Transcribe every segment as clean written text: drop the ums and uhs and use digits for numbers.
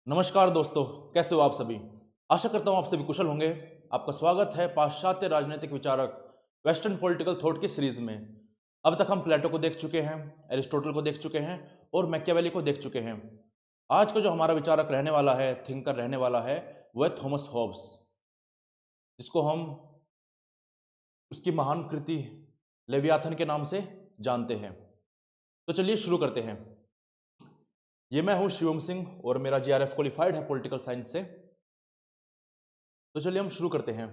नमस्कार दोस्तों, कैसे हो आप सभी। आशा करता हूँ आप सभी कुशल होंगे। आपका स्वागत है पाश्चात्य राजनीतिक विचारक वेस्टर्न पॉलिटिकल थॉट की सीरीज में। अब तक हम प्लेटो को देख चुके हैं, एरिस्टोटल को देख चुके हैं और मैकियावेली को देख चुके हैं। आज का जो हमारा विचारक रहने वाला है, थिंकर रहने वाला है, वह है थॉमस हॉब्स, जिसको हम उसकी महान कृति लेवियाथन के नाम से जानते हैं। तो चलिए शुरू करते हैं। ये मैं हूं शिवम सिंह और मेरा जीआरएफ क्वालिफाइड है पॉलिटिकल साइंस से। तो चलिए हम शुरू करते हैं।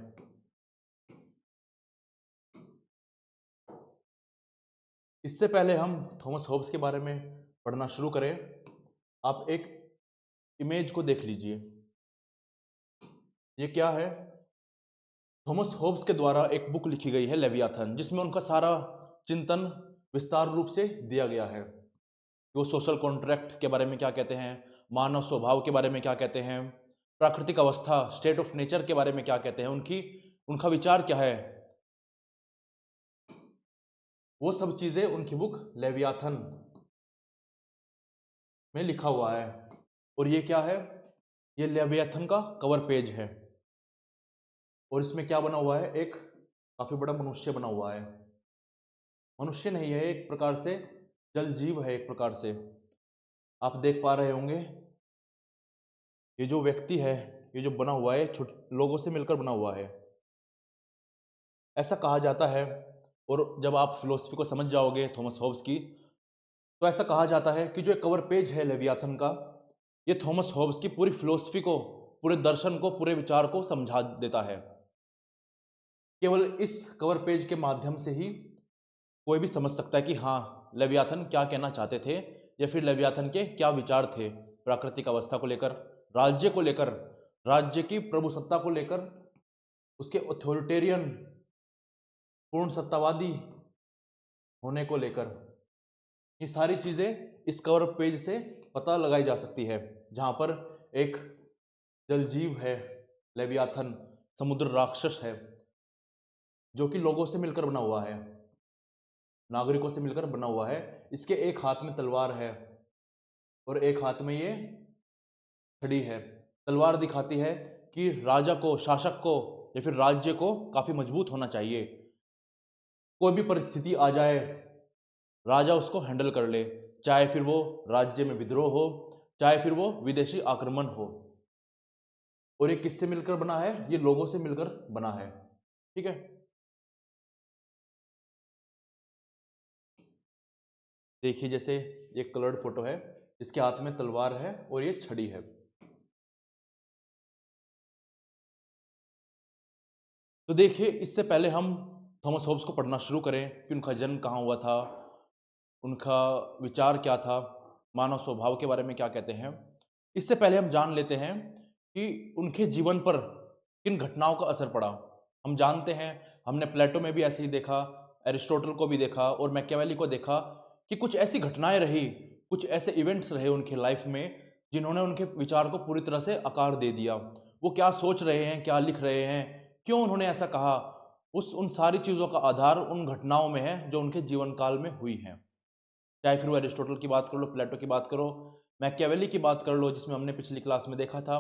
इससे पहले हम थॉमस हॉब्स के बारे में पढ़ना शुरू करें, आप एक इमेज को देख लीजिए। ये क्या है? थॉमस हॉब्स के द्वारा एक बुक लिखी गई है लेवियाथन, जिसमें उनका सारा चिंतन विस्तार रूप से दिया गया है। वो सोशल कॉन्ट्रैक्ट के बारे में क्या कहते हैं, मानव स्वभाव के बारे में क्या कहते हैं, प्राकृतिक अवस्था स्टेट ऑफ नेचर के बारे में क्या कहते हैं, उनका विचार क्या है, वो सब चीजें उनकी बुक लेवियाथन में लिखा हुआ है। और ये क्या है? ये लेवियाथन का कवर पेज है और इसमें क्या बना हुआ है? एक काफी बड़ा मनुष्य बना हुआ है। मनुष्य नहीं है, एक प्रकार से जल जीव है। एक प्रकार से आप देख पा रहे होंगे, ये जो व्यक्ति है, ये जो बना हुआ है, छोटे लोगों से मिलकर बना हुआ है, ऐसा कहा जाता है। और जब आप फिलोसफी को समझ जाओगे थॉमस हॉब्स की, तो ऐसा कहा जाता है कि जो एक कवर पेज है लेवियाथन का, ये थॉमस हॉब्स की पूरी फिलोसफी को, पूरे दर्शन को, पूरे विचार को समझा देता है। केवल इस कवर पेज के माध्यम से ही कोई भी समझ सकता है कि हाँ, लेवियाथन क्या कहना चाहते थे, या फिर लेवियाथन के क्या विचार थे प्राकृतिक अवस्था को लेकर, राज्य को लेकर, राज्य की प्रभुसत्ता को लेकर, उसके ऑथोरिटेरियन पूर्ण सत्तावादी होने को लेकर। ये सारी चीजें इस कवर पेज से पता लगाई जा सकती है, जहां पर एक जलजीव है लेवियाथन, समुद्र राक्षस है, जो कि लोगों से मिलकर बना हुआ है, नागरिकों से मिलकर बना हुआ है। इसके एक हाथ में तलवार है और एक हाथ में ये छड़ी है। तलवार दिखाती है कि राजा को, शासक को या फिर राज्य को काफी मजबूत होना चाहिए। कोई भी परिस्थिति आ जाए, राजा उसको हैंडल कर ले, चाहे फिर वो राज्य में विद्रोह हो, चाहे फिर वो विदेशी आक्रमण हो। और ये किससे मिलकर बना है? ये लोगों से मिलकर बना है। ठीक है। देखिए, जैसे एक कलर्ड फोटो है, इसके हाथ में तलवार है और ये छड़ी है। तो देखिए, इससे पहले हम थॉमस हॉब्स को पढ़ना शुरू करें कि उनका जन्म कहाँ हुआ था, उनका विचार क्या था, मानव स्वभाव के बारे में क्या कहते हैं। इससे पहले हम जान लेते हैं कि उनके जीवन पर किन घटनाओं का असर पड़ा। हम जानते हैं, हमने प्लेटो में भी ऐसे ही देखा, एरिस्टोटल को भी देखा और मैकियावेली को देखा कि कुछ ऐसी घटनाएं रही, कुछ ऐसे इवेंट्स रहे उनके लाइफ में, जिन्होंने उनके विचार को पूरी तरह से आकार दे दिया। वो क्या सोच रहे हैं, क्या लिख रहे हैं, क्यों उन्होंने ऐसा कहा, उन सारी चीज़ों का आधार उन घटनाओं में है जो उनके जीवन काल में हुई हैं। चाहे फिर वो एरिस्टोटल की बात कर लो, प्लेटो की बात करो, मैकियावेली की बात कर लो, जिसमें हमने पिछली क्लास में देखा था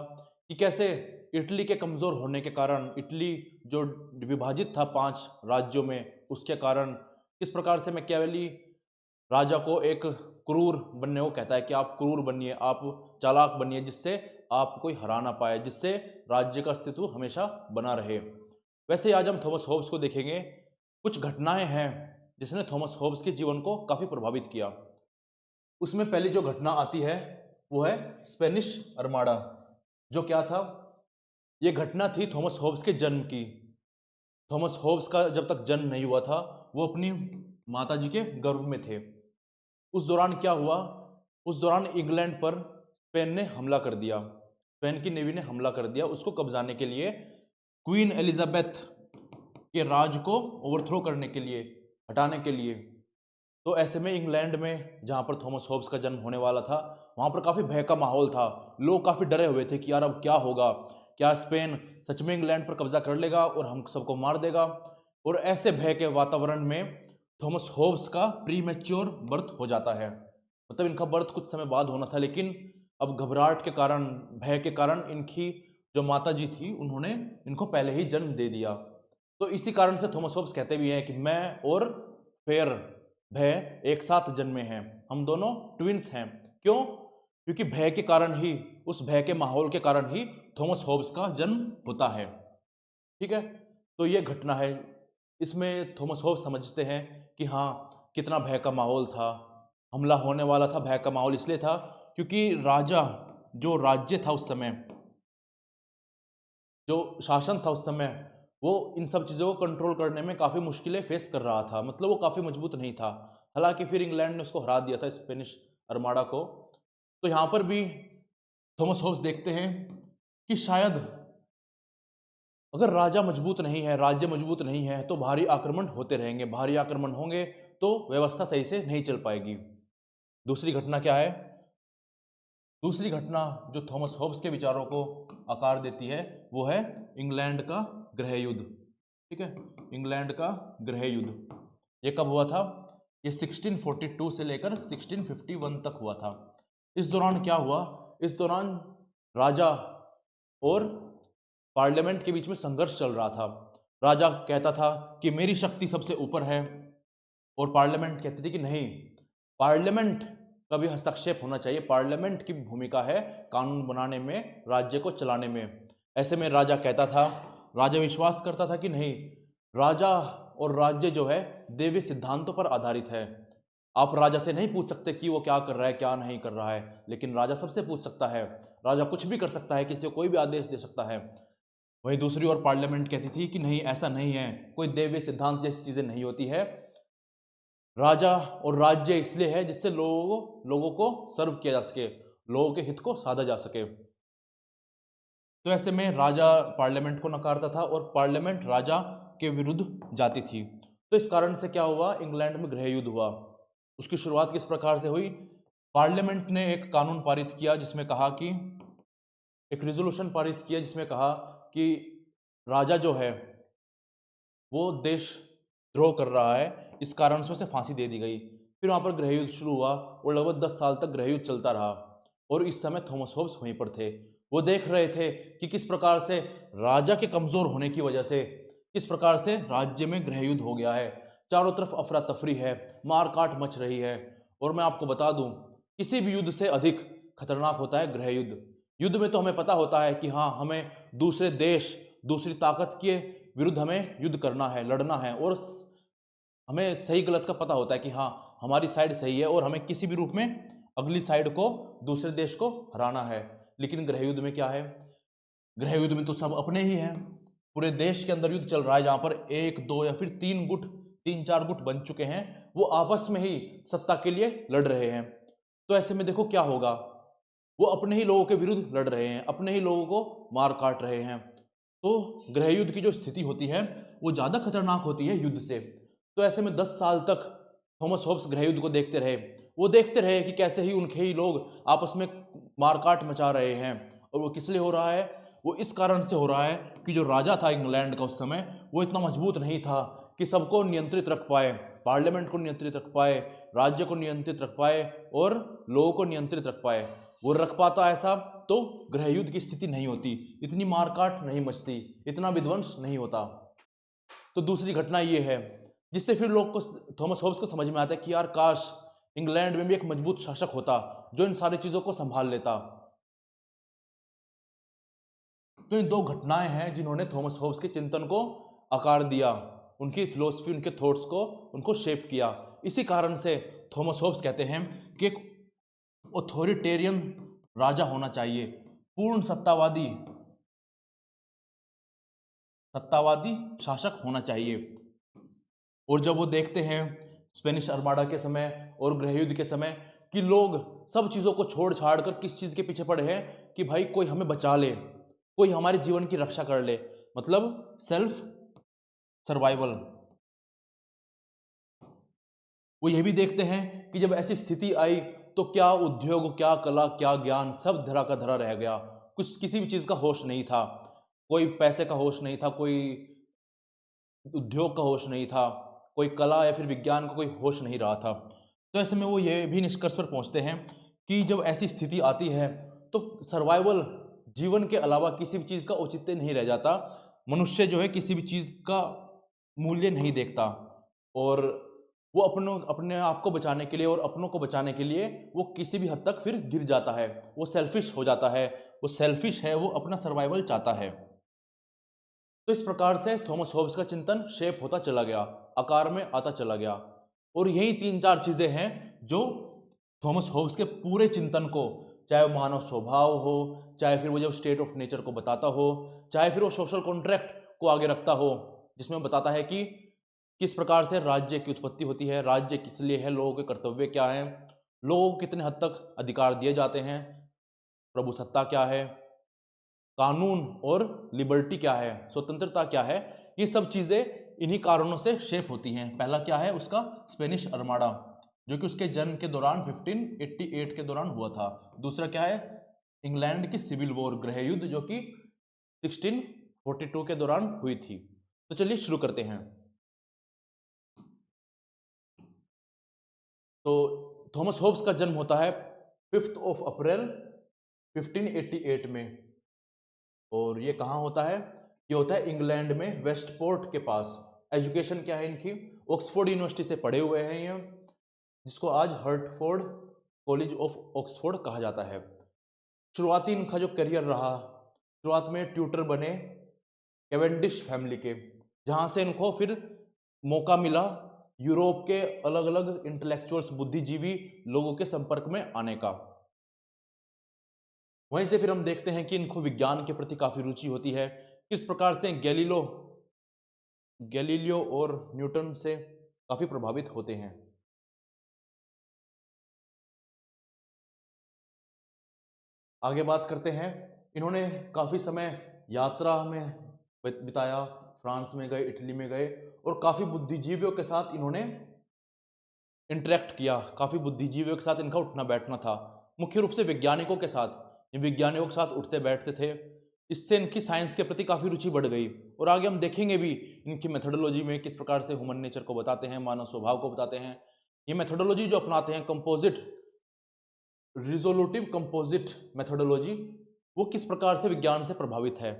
कि कैसे इटली के कमज़ोर होने के कारण, इटली जो विभाजित था 5 राज्यों में, उसके कारण किस प्रकार से मैकियावेली राजा को एक क्रूर बनने को कहता है कि आप क्रूर बनिए, आप चालाक बनिए, जिससे आप कोई हरा ना पाए, जिससे राज्य का अस्तित्व हमेशा बना रहे। वैसे ही आज हम थॉमस हॉब्स को देखेंगे। कुछ घटनाएं हैं जिसने थॉमस हॉब्स के जीवन को काफ़ी प्रभावित किया। उसमें पहली जो घटना आती है वो है स्पेनिश अर्माडा। जो क्या था? ये घटना थी थॉमस हॉब्स के जन्म की। थॉमस हॉब्स का जब तक जन्म नहीं हुआ था, वो अपनी माता जी के गर्भ में थे। उस दौरान क्या हुआ? उस दौरान इंग्लैंड पर स्पेन ने हमला कर दिया, स्पेन की नेवी ने हमला कर दिया उसको कब्जाने के लिए, क्वीन एलिजाबेथ के राज को ओवरथ्रो करने के लिए, हटाने के लिए। तो ऐसे में इंग्लैंड में, जहाँ पर थॉमस हॉब्स का जन्म होने वाला था, वहाँ पर काफ़ी भय का माहौल था। लोग काफ़ी डरे हुए थे कि यार अब क्या होगा, क्या स्पेन सच में इंग्लैंड पर कब्जा कर लेगा और हम सबको मार देगा। और ऐसे भय के वातावरण में थॉमस हॉब्स का प्री मैच्योर बर्थ हो जाता है। मतलब इनका बर्थ कुछ समय बाद होना था, लेकिन अब घबराहट के कारण, भय के कारण इनकी जो माता जी थी उन्होंने इनको पहले ही जन्म दे दिया। तो इसी कारण से थॉमस होब्स कहते भी हैं कि मैं और फेयर, भय एक साथ जन्मे हैं, हम दोनों ट्विंस हैं। क्यों? क्योंकि भय के कारण ही, उस भय के माहौल के कारण ही थॉमस होब्स का जन्म होता है। ठीक है, तो ये घटना है। इसमें थॉमस होब्स समझते हैं कि हाँ, कितना भय का माहौल था, हमला होने वाला था। भय का माहौल इसलिए था क्योंकि राजा, जो राज्य था उस समय, जो शासन था उस समय, वो इन सब चीज़ों को कंट्रोल करने में काफ़ी मुश्किलें फेस कर रहा था। मतलब वो काफ़ी मजबूत नहीं था। हालांकि फिर इंग्लैंड ने उसको हरा दिया था, स्पेनिश अर्माडा को। तो यहाँ पर भी थॉमस होब्स देखते हैं कि शायद अगर राजा मजबूत नहीं है, राज्य मजबूत नहीं है, तो भारी आक्रमण होते रहेंगे। भारी आक्रमण होंगे तो व्यवस्था सही से नहीं चल पाएगी। दूसरी घटना क्या है? दूसरी घटना जो थॉमस होब्स के विचारों को आकार देती है वो है इंग्लैंड का गृह युद्ध। ठीक है, इंग्लैंड का गृह युद्ध ये कब हुआ था? ये 1642 से लेकर 1651 तक हुआ था। इस दौरान क्या हुआ? इस दौरान राजा और पार्लियामेंट के बीच में संघर्ष चल रहा था। राजा कहता था कि मेरी शक्ति सबसे ऊपर है, और पार्लियामेंट कहती थी कि नहीं, पार्लियामेंट का भी हस्तक्षेप होना चाहिए। पार्लियामेंट की भूमिका है कानून बनाने में, राज्य को चलाने में। ऐसे में राजा कहता था, राजा विश्वास करता था कि नहीं, राजा और राज्य जो है दैवीय सिद्धांतों पर आधारित है। आप राजा से नहीं पूछ सकते कि वो क्या कर रहा है, क्या नहीं कर रहा है, लेकिन राजा सबसे पूछ सकता है। राजा कुछ भी कर सकता है, किसी को कोई भी आदेश दे सकता है। वहीं दूसरी ओर पार्लियामेंट कहती थी कि नहीं, ऐसा नहीं है, कोई दैवीय सिद्धांत जैसी चीजें नहीं होती है। राजा और राज्य इसलिए है जिससे लोगों को सर्व किया जा सके, लोगों के हित को साधा जा सके। तो ऐसे में राजा पार्लियामेंट को नकारता था और पार्लियामेंट राजा के विरुद्ध जाती थी। तो इस कारण से क्या हुआ? इंग्लैंड में गृह युद्ध हुआ। उसकी शुरुआत किस प्रकार से हुई? पार्लियामेंट ने एक कानून पारित किया जिसमें कहा कि, एक रिजोल्यूशन पारित किया जिसमें कहा कि राजा जो है वो देशद्रोह कर रहा है, इस कारण से उसे फांसी दे दी गई। फिर वहाँ पर गृह युद्ध शुरू हुआ और लगभग 10 साल तक गृह युद्ध चलता रहा। और इस समय थॉमस होब्स वहीं पर थे। वो देख रहे थे कि किस प्रकार से राजा के कमजोर होने की वजह से किस प्रकार से राज्य में गृह युद्ध हो गया है। चारों तरफ अफरा तफरी है, मारकाट मच रही है। और मैं आपको बता दूं, किसी भी युद्ध से अधिक खतरनाक होता है गृह युद्ध। युद्ध में तो हमें पता होता है कि हाँ, हमें दूसरे देश, दूसरी ताकत के विरुद्ध हमें युद्ध करना है, लड़ना है, और हमें सही गलत का पता होता है कि हाँ, हमारी साइड सही है और हमें किसी भी रूप में अगली साइड को, दूसरे देश को हराना है। लेकिन गृह युद्ध में क्या है? गृह युद्ध में तो सब अपने ही हैं। पूरे देश के अंदर युद्ध चल रहा है जहां पर एक, दो या फिर तीन गुट, तीन चार गुट बन चुके हैं, वो आपस में ही सत्ता के लिए लड़ रहे हैं। तो ऐसे में देखो क्या होगा, वो अपने ही लोगों के विरुद्ध लड़ रहे हैं, अपने ही लोगों को मार काट रहे हैं। तो गृह युद्ध की जो स्थिति होती है वो ज्यादा खतरनाक होती है युद्ध से। तो ऐसे में 10 साल तक थॉमस होब्स गृह युद्ध को देखते रहे। वो देखते रहे कि कैसे ही उनके ही लोग आपस में मारकाट मचा रहे हैं। और वो किस लिए हो रहा है? वो इस कारण से हो रहा है कि जो राजा था इंग्लैंड का उस समय, वो इतना मजबूत नहीं था कि सबको नियंत्रित रख पाए, पार्लियामेंट को नियंत्रित रख पाए, राज्य को नियंत्रित रख पाए और लोगों को नियंत्रित रख पाए। वो रख पाता ऐसा तो गृह युद्ध की स्थिति नहीं होती, इतनी मारकाट नहीं मचती, इतना विध्वंस नहीं होता। तो दूसरी घटना ये है जिससे फिर लोग को, थॉमस होब्स को समझ में आता है कि यार काश इंग्लैंड में भी एक मजबूत शासक होता जो इन सारी चीजों को संभाल लेता। तो ये दो घटनाएं हैं जिन्होंने थॉमस होब्स के चिंतन को आकार दिया, उनकी फिलोसफी, उनके थॉट्स को, उनको शेप किया। इसी कारण से थॉमस होब्स कहते हैं कि एक ऑथोरिटेरियन राजा होना चाहिए, पूर्ण सत्तावादी सत्तावादी शासक होना चाहिए। और जब वो देखते हैं स्पेनिश अर्माडा के समय और गृह युद्ध के समय कि लोग सब चीज़ों को छोड़ छाड़ कर किस चीज़ के पीछे पड़े हैं कि भाई कोई हमें बचा ले, कोई हमारे जीवन की रक्षा कर ले, मतलब सेल्फ सर्वाइवल। वो ये भी देखते हैं कि जब ऐसी स्थिति आई तो क्या उद्योग, क्या कला, क्या ज्ञान, सब धरा का धरा रह गया। कुछ किसी भी चीज़ का होश नहीं था, कोई पैसे का होश नहीं था, कोई उद्योग का होश नहीं था, कोई कला या फिर विज्ञान का कोई होश नहीं रहा था। तो ऐसे में वो ये भी निष्कर्ष पर पहुंचते हैं कि जब ऐसी स्थिति आती है तो सर्वाइवल, जीवन के अलावा किसी भी चीज़ का औचित्य नहीं रह जाता। मनुष्य जो है किसी भी चीज़ का मूल्य नहीं देखता, और वो अपने आप को बचाने के लिए और अपनों को बचाने के लिए वो किसी भी हद तक फिर गिर जाता है, वो सेल्फिश हो जाता है, वो सेल्फिश है, वो अपना सर्वाइवल चाहता है। तो इस प्रकार से थॉमस होब्स का चिंतन शेप होता चला गया, आकार में आता चला गया, और यही 3-4 चीजें हैं जो थॉमस होब्स के पूरे चिंतन को, चाहे वो मानव स्वभाव हो, चाहे फिर वो जब स्टेट ऑफ नेचर को बताता हो, चाहे फिर वो सोशल कॉन्ट्रैक्ट को आगे रखता हो, जिसमें बताता है कि किस प्रकार से राज्य की उत्पत्ति होती है, राज्य किस लिए है, लोगों के कर्तव्य क्या हैं, लोगों को कितने हद तक अधिकार दिए जाते हैं, प्रभु सत्ता क्या है, कानून और लिबर्टी क्या है, स्वतंत्रता क्या है, ये सब चीज़ें इन्हीं कारणों से शेप होती हैं। पहला क्या है उसका, स्पेनिश अर्माडा, जो कि उसके जन्म के दौरान 1588 के दौरान हुआ था। दूसरा क्या है, इंग्लैंड की सिविल वॉर, गृह युद्ध, जो कि 1642 के दौरान हुई थी। तो चलिए शुरू करते हैं। तो थॉमस होब्स का जन्म होता है 5 अप्रैल 1588 में, और ये कहाँ होता है, ये होता है इंग्लैंड में वेस्टपोर्ट के पास। एजुकेशन क्या है इनकी, ऑक्सफोर्ड यूनिवर्सिटी से पढ़े हुए हैं ये, जिसको आज हर्टफोर्ड कॉलेज ऑफ ऑक्सफोर्ड कहा जाता है। शुरुआती इनका जो करियर रहा, शुरुआत में ट्यूटर बने कैवेंडिश फैमिली के, जहाँ से इनको फिर मौका मिला यूरोप के अलग अलग इंटेलेक्चुअल्स, बुद्धिजीवी लोगों के संपर्क में आने का। वहीं से फिर हम देखते हैं कि इनको विज्ञान के प्रति काफी रुचि होती है। किस प्रकार से गैलीलियो और न्यूटन से काफी प्रभावित होते हैं। आगे बात करते हैं, इन्होंने काफी समय यात्रा में बिताया, फ्रांस में गए, इटली में गए, और काफी बुद्धिजीवियों के साथ इन्होंने इंटरेक्ट किया, काफी बुद्धिजीवियों के साथ इनका उठना बैठना था, मुख्य रूप से वैज्ञानिकों के साथ, ये वैज्ञानिकों के साथ उठते बैठते थे। इससे इनकी साइंस के प्रति काफ़ी रुचि बढ़ गई, और आगे हम देखेंगे भी इनकी मेथोडोलॉजी में किस प्रकार से ह्यूमन नेचर को बताते हैं, मानव स्वभाव को बताते हैं। ये मेथोडोलॉजी जो अपनाते हैं, कंपोजिट रिजोल्यूटिव कंपोजिट मेथोडोलॉजी, वो किस प्रकार से विज्ञान से प्रभावित है।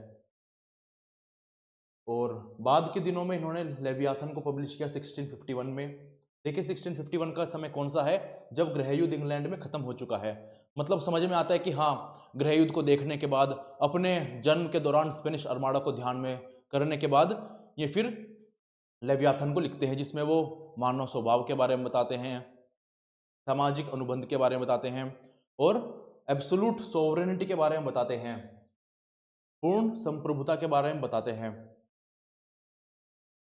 और बाद के दिनों में इन्होंने लेवियाथन को पब्लिश किया 1651 में। देखिए 1651 का समय कौन सा है, जब गृह युद्ध इंग्लैंड में खत्म हो चुका है। मतलब समझ में आता है कि हाँ, गृह युद्ध को देखने के बाद, अपने जन्म के दौरान स्पेनिश आर्माडा को ध्यान में करने के बाद, ये फिर लेवियाथन को लिखते हैं, जिसमें वो मानव स्वभाव के बारे में बताते हैं, सामाजिक अनुबंध के बारे में बताते हैं, और एब्सोल्यूट सोवरेनिटी के बारे में बताते हैं, पूर्ण संप्रभुता के बारे में बताते हैं।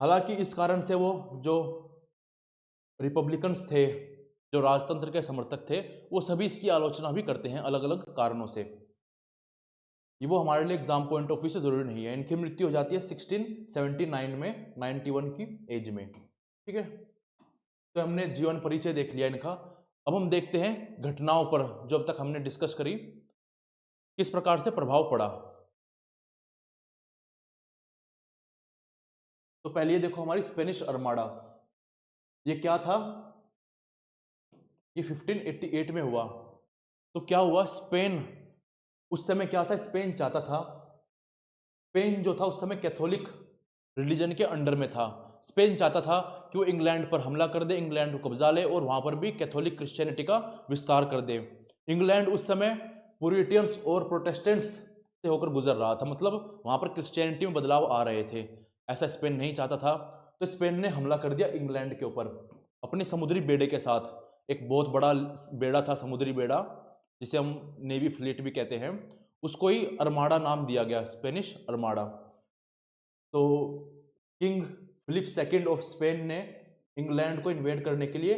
हालांकि इस कारण से वो जो रिपब्लिकन्स थे, जो राजतंत्र के समर्थक थे, वो सभी इसकी आलोचना भी करते हैं अलग अलग कारणों से। ये वो हमारे लिए एग्जाम पॉइंट ऑफ व्यू से जरूरी नहीं है। इनकी मृत्यु हो जाती है 1679 में, 91 की एज में। ठीक है, तो हमने जीवन परिचय देख लिया इनका। अब हम देखते हैं घटनाओं पर जो अब तक हमने डिस्कस करी, किस प्रकार से प्रभाव पड़ा। तो पहले ये देखो, हमारी स्पेनिश आर्माडा, ये क्या था, ये 1588 में हुआ। तो क्या हुआ, स्पेन उस समय क्या था, स्पेन चाहता था, स्पेन जो था उस समय कैथोलिक रिलीजन के अंडर में था। स्पेन चाहता था कि वो इंग्लैंड पर हमला कर दे, इंग्लैंड को कब्जा ले, और वहां पर भी कैथोलिक क्रिश्चियनिटी का विस्तार कर दे। इंग्लैंड उस समय पुरिटियंस और प्रोटेस्टेंट्स से होकर गुजर रहा था, मतलब वहां पर क्रिश्चियनिटी में बदलाव आ रहे थे। ऐसा स्पेन नहीं चाहता था, तो स्पेन ने हमला कर दिया इंग्लैंड के ऊपर अपने समुद्री बेड़े के साथ। एक बहुत बड़ा बेड़ा था, समुद्री बेड़ा, जिसे हम नेवी फ्लीट भी कहते हैं, उसको ही अर्माडा नाम दिया गया, स्पेनिश अर्माडा। तो king Philip second of Spain ने इंग्लैंड को इन्वेड करने के लिए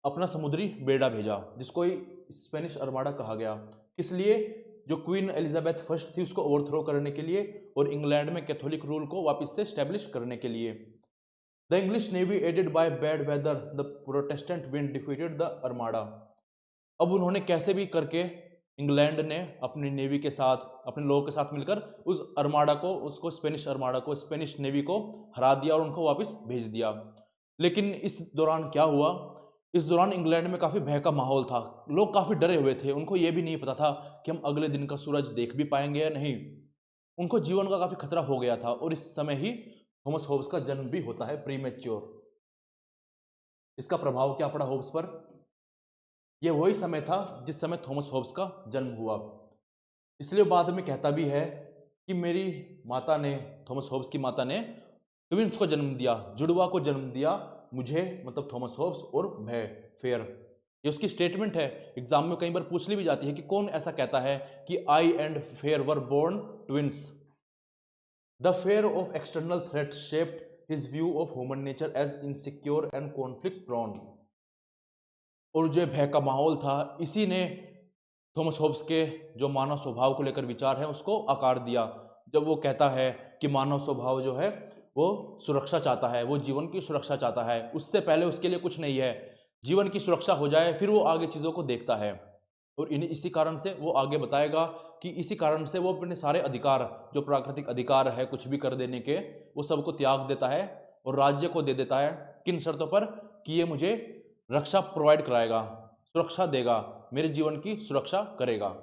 अपना समुद्री बेड़ा भेजा, जिसको ही स्पेनिश अर्माडा कहा गया। किस लिए, जो क्वीन एलिजाबेथ फर्स्ट थी उसको ओवरथ्रो करने के लिए, और इंग्लैंड में कैथोलिक रूल को वापस से स्टैब्लिश करने के लिए। The English navy aided by bad weather, the Protestant wind defeated the Armada. अब उन्होंने कैसे भी करके, इंग्लैंड ने अपनी नेवी के साथ, अपने लोगों के साथ मिलकर उस अर्माडा को, उसको स्पेनिश अर्माडा को, स्पेनिश नेवी को हरा दिया और उनको वापस भेज दिया। लेकिन इस दौरान क्या हुआ, इस दौरान इंग्लैंड में काफ़ी भय का माहौल था, लोग काफ़ी डरे हुए थे, उनको ये भी नहीं पता था कि हम अगले दिन का सूरज देख भी पाएंगे या नहीं। उनको जीवन का काफ़ी खतरा हो गया था और इस समय ही थॉमस होब्स का जन्म भी होता है, प्रीमेच्योर। इसका प्रभाव क्या पड़ा होब्स पर? यह वही समय था जिस समय थॉमस होब्स का जन्म हुआ। इसलिए बाद में कहता भी है कि मेरी माता ने, थॉमस होब्स की माता ने ट्विंस को जन्म दिया, जुड़वा को जन्म दिया, मुझे मतलब थॉमस होब्स और भय, फेयर। ये उसकी स्टेटमेंट है, एग्जाम में कई बार पूछ ली भी जाती है कि कौन ऐसा कहता है कि I and fear were born twins. The fear of external threat shaped his view of human nature as insecure and conflict prone. और जो भय का माहौल था, इसी ने थॉमस होब्स के जो मानव स्वभाव को लेकर विचार है उसको आकार दिया। जब वो कहता है कि मानव स्वभाव जो है वो सुरक्षा चाहता है, वो जीवन की सुरक्षा चाहता है, उससे पहले उसके लिए कुछ नहीं है, जीवन की सुरक्षा हो जाए फिर वो आगे चीज़ों को देखता है। और इसी कारण से वो आगे बताएगा कि इसी कारण से वो अपने सारे अधिकार, जो प्राकृतिक अधिकार है कुछ भी कर देने के, वो सबको त्याग देता है और राज्य को दे देता है। किन शर्तों पर? कि ये मुझे रक्षा प्रोवाइड कराएगा, सुरक्षा देगा, मेरे जीवन की सुरक्षा करेगा।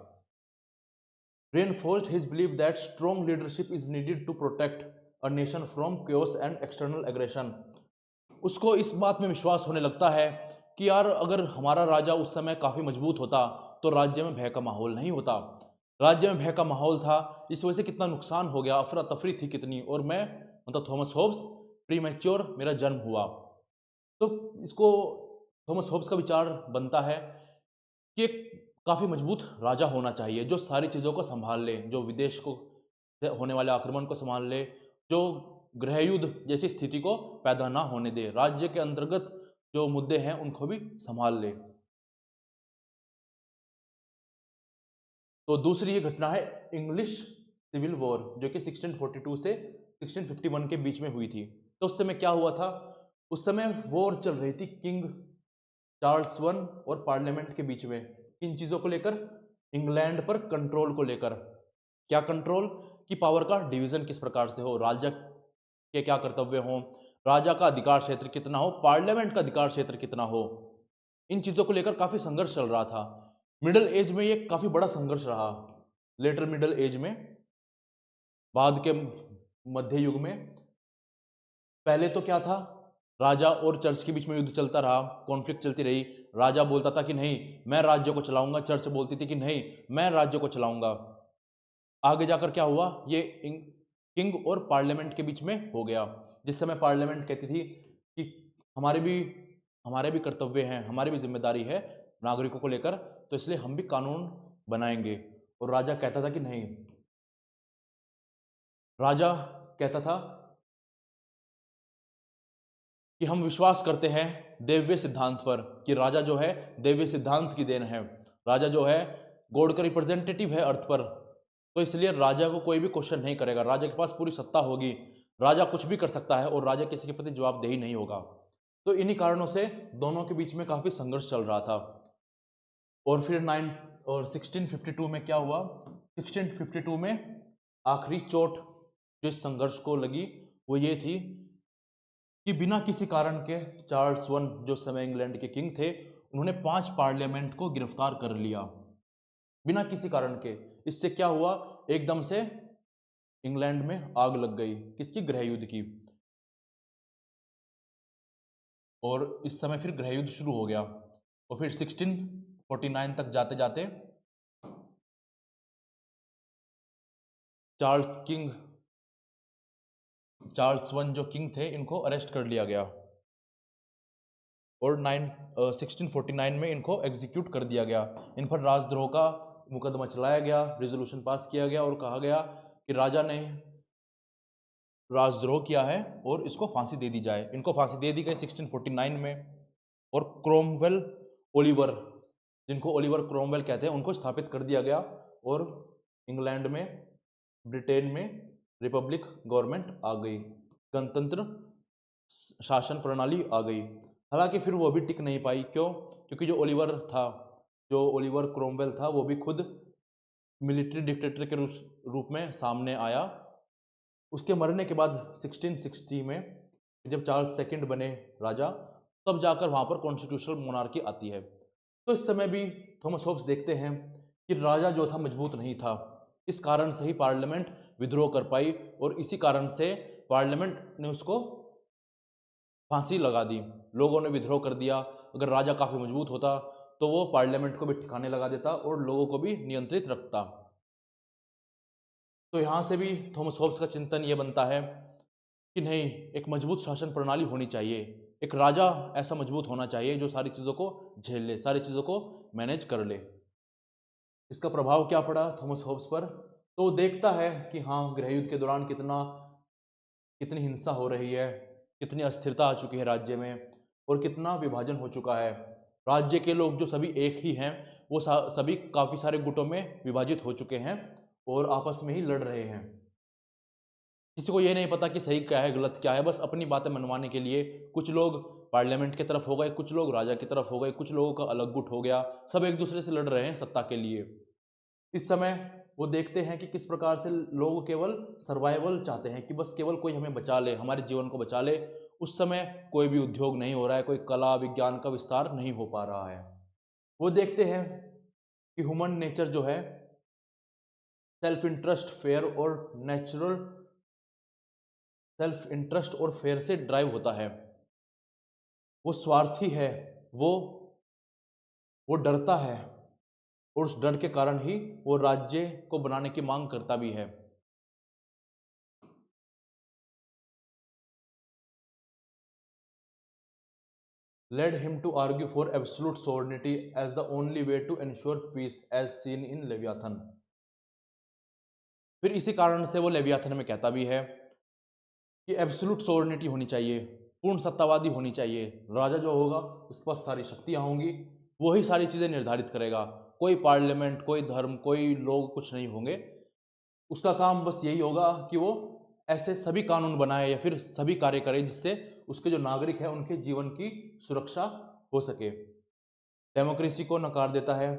Reinforced his belief that strong leadership is needed to protect a nation from chaos and external aggression। उसको इस बात में विश्वास होने लगता है कि यार अगर हमारा राजा उस समय काफ़ी मजबूत होता तो राज्य में भय का माहौल नहीं होता। राज्य में भय का माहौल था, इस वजह से कितना नुकसान हो गया, अफरा तफरी थी कितनी, और मैं मतलब थॉमस होब्स प्रीमेच्योर मेरा जन्म हुआ। तो इसको थॉमस होब्स का विचार बनता है कि एक काफ़ी मजबूत राजा होना चाहिए जो सारी चीज़ों को संभाल ले, जो विदेश को से होने वाले आक्रमण को संभाल ले, जो गृह युद्ध जैसी स्थिति को पैदा ना होने दे, राज्य के अंतर्गत जो मुद्दे हैं उनको भी संभाल ले। तो दूसरी ये घटना है इंग्लिश सिविल वॉर, जो कि 1642 से 1651 के बीच में हुई थी। तो उस समय क्या हुआ था? उस समय वॉर चल रही थी किंग चार्ल्स वन और पार्लियामेंट के बीच में। इन चीज़ों को लेकर, इंग्लैंड पर कंट्रोल को लेकर। क्या कंट्रोल? की पावर का डिवीजन किस प्रकार से हो, राजा के क्या कर्तव्य हो, राजा का अधिकार क्षेत्र कितना हो, पार्लियामेंट का अधिकार क्षेत्र कितना हो, इन चीज़ों को लेकर काफ़ी संघर्ष चल रहा था। मिडिल एज में ये काफ़ी बड़ा संघर्ष रहा। लेटर मिडिल एज में, बाद के मध्य युग में, पहले तो क्या था, राजा और चर्च के बीच में युद्ध चलता रहा, कॉन्फ्लिक्ट चलती रही। राजा बोलता था कि नहीं मैं राज्य को चलाऊंगा, चर्च बोलती थी कि नहीं मैं राज्य को चलाऊंगा। आगे जाकर क्या हुआ, ये किंग और पार्लियामेंट के बीच में हो गया, जिस समय पार्लियामेंट कहती थी कि हमारे भी कर्तव्य हैं, हमारी भी जिम्मेदारी है नागरिकों को लेकर, तो इसलिए हम भी कानून बनाएंगे। और राजा कहता था कि नहीं, राजा कहता था कि हम विश्वास करते हैं दैवीय सिद्धांत पर, कि राजा जो है दैवीय सिद्धांत की देन है, राजा जो है गॉड का रिप्रेजेंटेटिव है अर्थ पर, तो इसलिए राजा को कोई भी क्वेश्चन नहीं करेगा, राजा के पास पूरी सत्ता होगी, राजा कुछ भी कर सकता है और राजा किसी के प्रति जवाबदेही नहीं होगा। तो इन्हीं कारणों से दोनों के बीच में काफ़ी संघर्ष चल रहा था। और फिर 1652 में क्या हुआ, 1652 में आखिरी चोट जो इस संघर्ष को लगी वो ये थी कि बिना किसी कारण के चार्ल्स वन, जो समय इंग्लैंड के किंग थे, उन्होंने 5 पार्लियामेंट को गिरफ्तार कर लिया बिना किसी कारण के। इससे क्या हुआ, एकदम से इंग्लैंड में आग लग गई, किसकी? गृह युद्ध की। और इस समय फिर गृह युद्ध शुरू हो गया। और फिर 1649 तक जाते जाते चार्ल्स वन जो किंग थे, इनको अरेस्ट कर लिया गया और 1649 में इनको एग्जीक्यूट कर दिया गया। इन पर राजद्रोह का मुकदमा चलाया गया, रेजोल्यूशन पास किया गया और कहा गया कि राजा ने राजद्रोह किया है और इसको फांसी दे दी जाए। इनको फांसी दे दी गई 1649 में। और क्रोमवेल ओलिवर, जिनको ओलिवर क्रोमवेल कहते हैं, उनको स्थापित कर दिया गया और इंग्लैंड में, ब्रिटेन में रिपब्लिक गवर्नमेंट आ गई, गणतंत्र शासन प्रणाली आ गई। हालांकि फिर वो भी टिक नहीं पाई। क्यों? क्योंकि जो ओलिवर क्रोमवेल था, वो भी खुद मिलिट्री डिक्टेटर के रूप में सामने आया। उसके मरने के बाद 1660 में जब चार्ल्स सेकंड बने राजा, तब जाकर वहां पर कॉन्स्टिट्यूशनल मोनार्की आती है। तो इस समय भी थॉमस होब्स देखते हैं कि राजा जो था मजबूत नहीं था, इस कारण से ही पार्लियामेंट विद्रोह कर पाई और इसी कारण से पार्लियामेंट ने उसको फांसी लगा दी। लोगों ने विद्रोह कर दिया। अगर राजा काफी मजबूत होता तो वो पार्लियामेंट को भी ठिकाने लगा देता और लोगों को भी नियंत्रित रखता। तो यहां से भी थॉमस होब्स का चिंतन ये बनता है कि नहीं, एक मजबूत शासन प्रणाली होनी चाहिए। एक राजा ऐसा मजबूत होना चाहिए जो सारी चीज़ों को झेल ले, सारी चीज़ों को मैनेज कर ले। इसका प्रभाव क्या पड़ा थॉमस होब्स पर? तो देखता है कि हाँ, गृहयुद्ध के दौरान कितनी हिंसा हो रही है, कितनी अस्थिरता आ चुकी है राज्य में और कितना विभाजन हो चुका है। राज्य के लोग जो सभी एक ही हैं वो सभी काफ़ी सारे गुटों में विभाजित हो चुके हैं और आपस में ही लड़ रहे हैं। किसी को ये नहीं पता कि सही क्या है गलत क्या है, बस अपनी बातें मनवाने के लिए कुछ लोग पार्लियामेंट की तरफ हो गए, कुछ लोग राजा की तरफ हो गए, कुछ लोगों का अलग गुट हो गया, सब एक दूसरे से लड़ रहे हैं सत्ता के लिए। इस समय वो देखते हैं कि किस प्रकार से लोग केवल सर्वाइवल चाहते हैं कि बस केवल कोई हमें बचा ले, हमारे जीवन को बचा ले। उस समय कोई भी उद्योग नहीं हो रहा है, कोई कला विज्ञान का विस्तार नहीं हो पा रहा है। वो देखते हैं कि ह्यूमन नेचर जो है सेल्फ इंटरेस्ट फेयर और नेचुरल सेल्फ इंटरेस्ट और फेयर से ड्राइव होता है। वो स्वार्थी है, वो वो डरता है और उस डर के कारण ही वो राज्य को बनाने की मांग करता भी है। Led him to argue for absolute sovereignty as the only way to ensure peace as seen in Leviathan। फिर इसी कारण से वो लेवियाथन में कहता भी है कि एब्सोल्यूट सोवरेनिटी होनी चाहिए, पूर्ण सत्तावादी होनी चाहिए। राजा जो होगा उसके पास सारी शक्तियां होंगी, वही सारी चीज़ें निर्धारित करेगा। कोई पार्लियामेंट, कोई धर्म, कोई लोग कुछ नहीं होंगे। उसका काम बस यही होगा कि वो ऐसे सभी कानून बनाए या फिर सभी कार्य करे जिससे उसके जो नागरिक है उनके जीवन की सुरक्षा हो सके। डेमोक्रेसी को नकार देता है,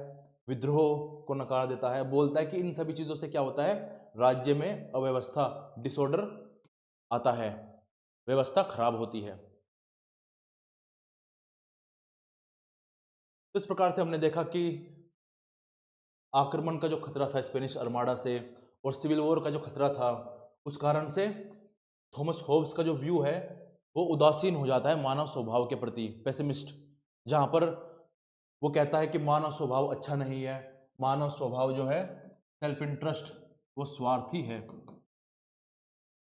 विद्रोह को नकार देता है, बोलता है कि इन सभी चीज़ों से क्या होता है, राज्य में अव्यवस्था, डिसऑर्डर आता है, व्यवस्था खराब होती है। तो इस प्रकार से हमने देखा कि आक्रमण का जो खतरा था स्पेनिश अर्माडा से और सिविल वॉर का जो खतरा था, उस कारण से थॉमस होब्स का जो व्यू है वो उदासीन हो जाता है मानव स्वभाव के प्रति, पेसिमिस्ट। जहाँ पर वो कहता है कि मानव स्वभाव अच्छा नहीं है, मानव स्वभाव जो है सेल्फ इंटरेस्ट, वो स्वार्थी है,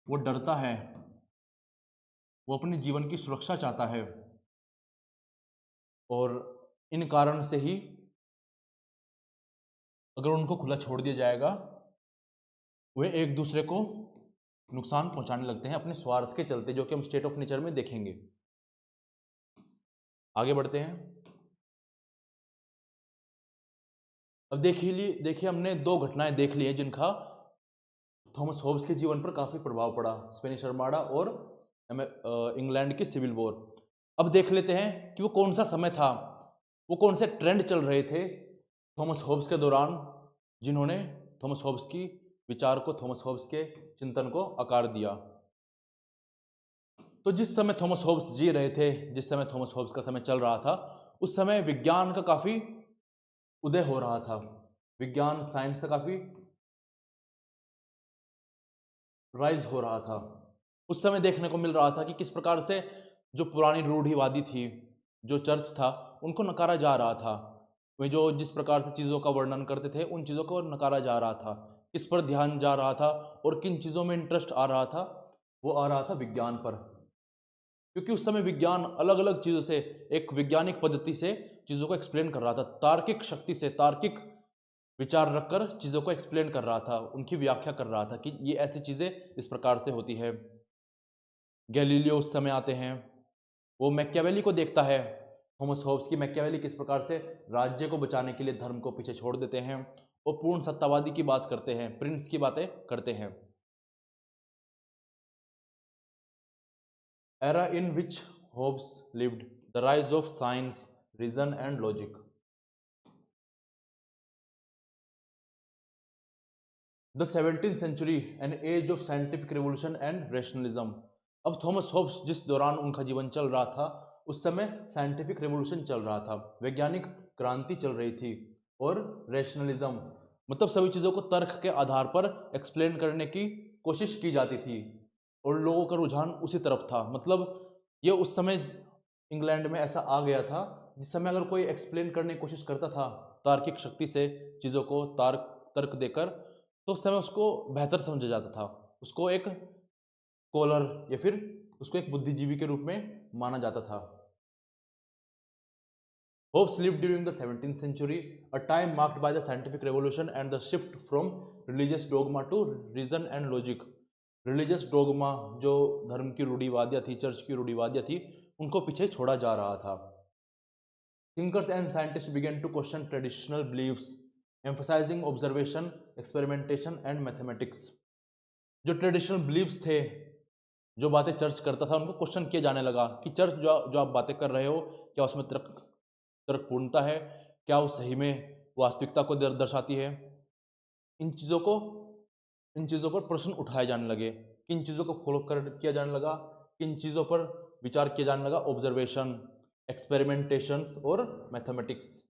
वो डरता है, वो अपने जीवन की सुरक्षा चाहता है और इन कारण से ही अगर उनको खुला छोड़ दिया जाएगा वे एक दूसरे को नुकसान पहुंचाने लगते हैं अपने स्वार्थ के चलते, जो कि हम स्टेट ऑफ नेचर में देखेंगे। आगे बढ़ते हैं। अब देखिए हमने दो घटनाएं देख ली हैं जिनका थॉमस होब्स के जीवन पर काफी प्रभाव पड़ा, स्पेनिश अर्माडा और इंग्लैंड की सिविल वॉर। अब देख लेते हैं कि वो कौन सा समय था, वो कौन से ट्रेंड चल रहे थे थॉमस होब्स के दौरान, जिन्होंने थॉमस होब्स की विचार को, थॉमस होब्स के चिंतन को आकार दिया। तो जिस समय थॉमस होब्स जी रहे थे, जिस समय थॉमस होब्स का समय चल रहा था, उस समय विज्ञान का काफी उदय हो रहा था, विज्ञान साइंस का काफी राइज हो रहा था। उस समय देखने को मिल रहा था कि किस प्रकार से जो पुरानी रूढ़िवादी थी, जो चर्च था, उनको नकारा जा रहा था। वे जो जिस प्रकार से चीज़ों का वर्णन करते थे उन चीज़ों को नकारा जा रहा था। किस पर ध्यान जा रहा था और किन चीज़ों में इंटरेस्ट आ रहा था, वो आ रहा था विज्ञान पर। क्योंकि उस समय विज्ञान अलग अलग चीज़ों से, एक वैज्ञानिक पद्धति से चीज़ों को एक्सप्लेन कर रहा था, तार्किक शक्ति से, तार्किक विचार रखकर चीज़ों को एक्सप्लेन कर रहा था, उनकी व्याख्या कर रहा था कि ये ऐसी चीज़ें इस प्रकार से होती है। गैलीलियो उस समय आते हैं, वो मैकियावेली को देखता है, थॉमस होब्स की मैकियावेली किस प्रकार से राज्य को बचाने के लिए धर्म को पीछे छोड़ देते हैं और पूर्ण सत्तावादी की बात करते हैं, प्रिंस की बातें करते हैं। Era in which Hobbes lived, the rise of science, reason and logic. The 17th century, an age of scientific revolution and rationalism. अब थॉमस होब्स जिस दौरान उनका जीवन चल रहा था उस समय साइंटिफिक रेवोल्यूशन चल रहा था, वैज्ञानिक क्रांति चल रही थी, और रैशनलिज्म मतलब सभी चीज़ों को तर्क के आधार पर एक्सप्लेन करने की कोशिश की जाती थी, और लोगों का रुझान उसी तरफ था। मतलब ये उस समय इंग्लैंड में ऐसा आ गया था जिस समय अगर कोई एक्सप्लेन करने की कोशिश करता था तार्किक शक्ति से चीज़ों को तर्क देकर, तो उस समय उसको बेहतर समझा जाता था, उसको एक स्कॉलर या फिर उसको एक बुद्धिजीवी के रूप में माना जाता था। Hobbes lived during the 17th century, a time marked by the scientific revolution and the shift from religious dogma to reason and logic. Religious dogma जो धर्म की रूढ़िवादियाँ थी, चर्च की रूढ़िवादियाँ थी, उनको पीछे छोड़ा जा रहा था। Thinkers and scientists began to question traditional beliefs, emphasizing observation, experimentation and mathematics. जो ट्रेडिशनल बिलीव्स थे, जो बातें चर्च करता था, उनको क्वेश्चन किया जाने लगा कि चर्च जो आप बातें कर रहे हो, क्या उसमें तर्कपूर्णता है, क्या वो सही में वास्तविकता को दर्शाती है। इन चीज़ों पर प्रश्न उठाए जाने लगे, किन चीज़ों को फॉलो किया जाने लगा, किन चीज़ों पर विचार किया जाने लगा, ऑब्जर्वेशन, एक्सपेरिमेंटेशंस और मैथमेटिक्स।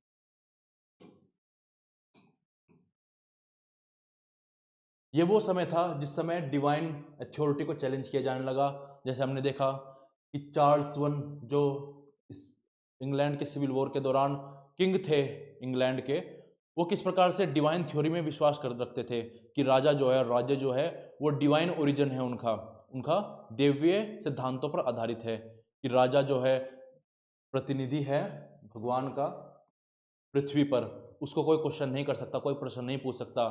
ये वो समय था जिस समय डिवाइन अथॉरिटी को चैलेंज किया जाने लगा। जैसे हमने देखा कि चार्ल्स वन जो इंग्लैंड के सिविल वॉर के दौरान किंग थे इंग्लैंड के, वो किस प्रकार से डिवाइन थ्योरी में विश्वास कर रखते थे कि राजा जो है, राज्य जो है, वो डिवाइन ओरिजिन है, उनका उनका देवीय सिद्धांतों पर आधारित है, कि राजा जो है प्रतिनिधि है भगवान का पृथ्वी पर, उसको कोई क्वेश्चन नहीं कर सकता, कोई प्रश्न नहीं पूछ सकता,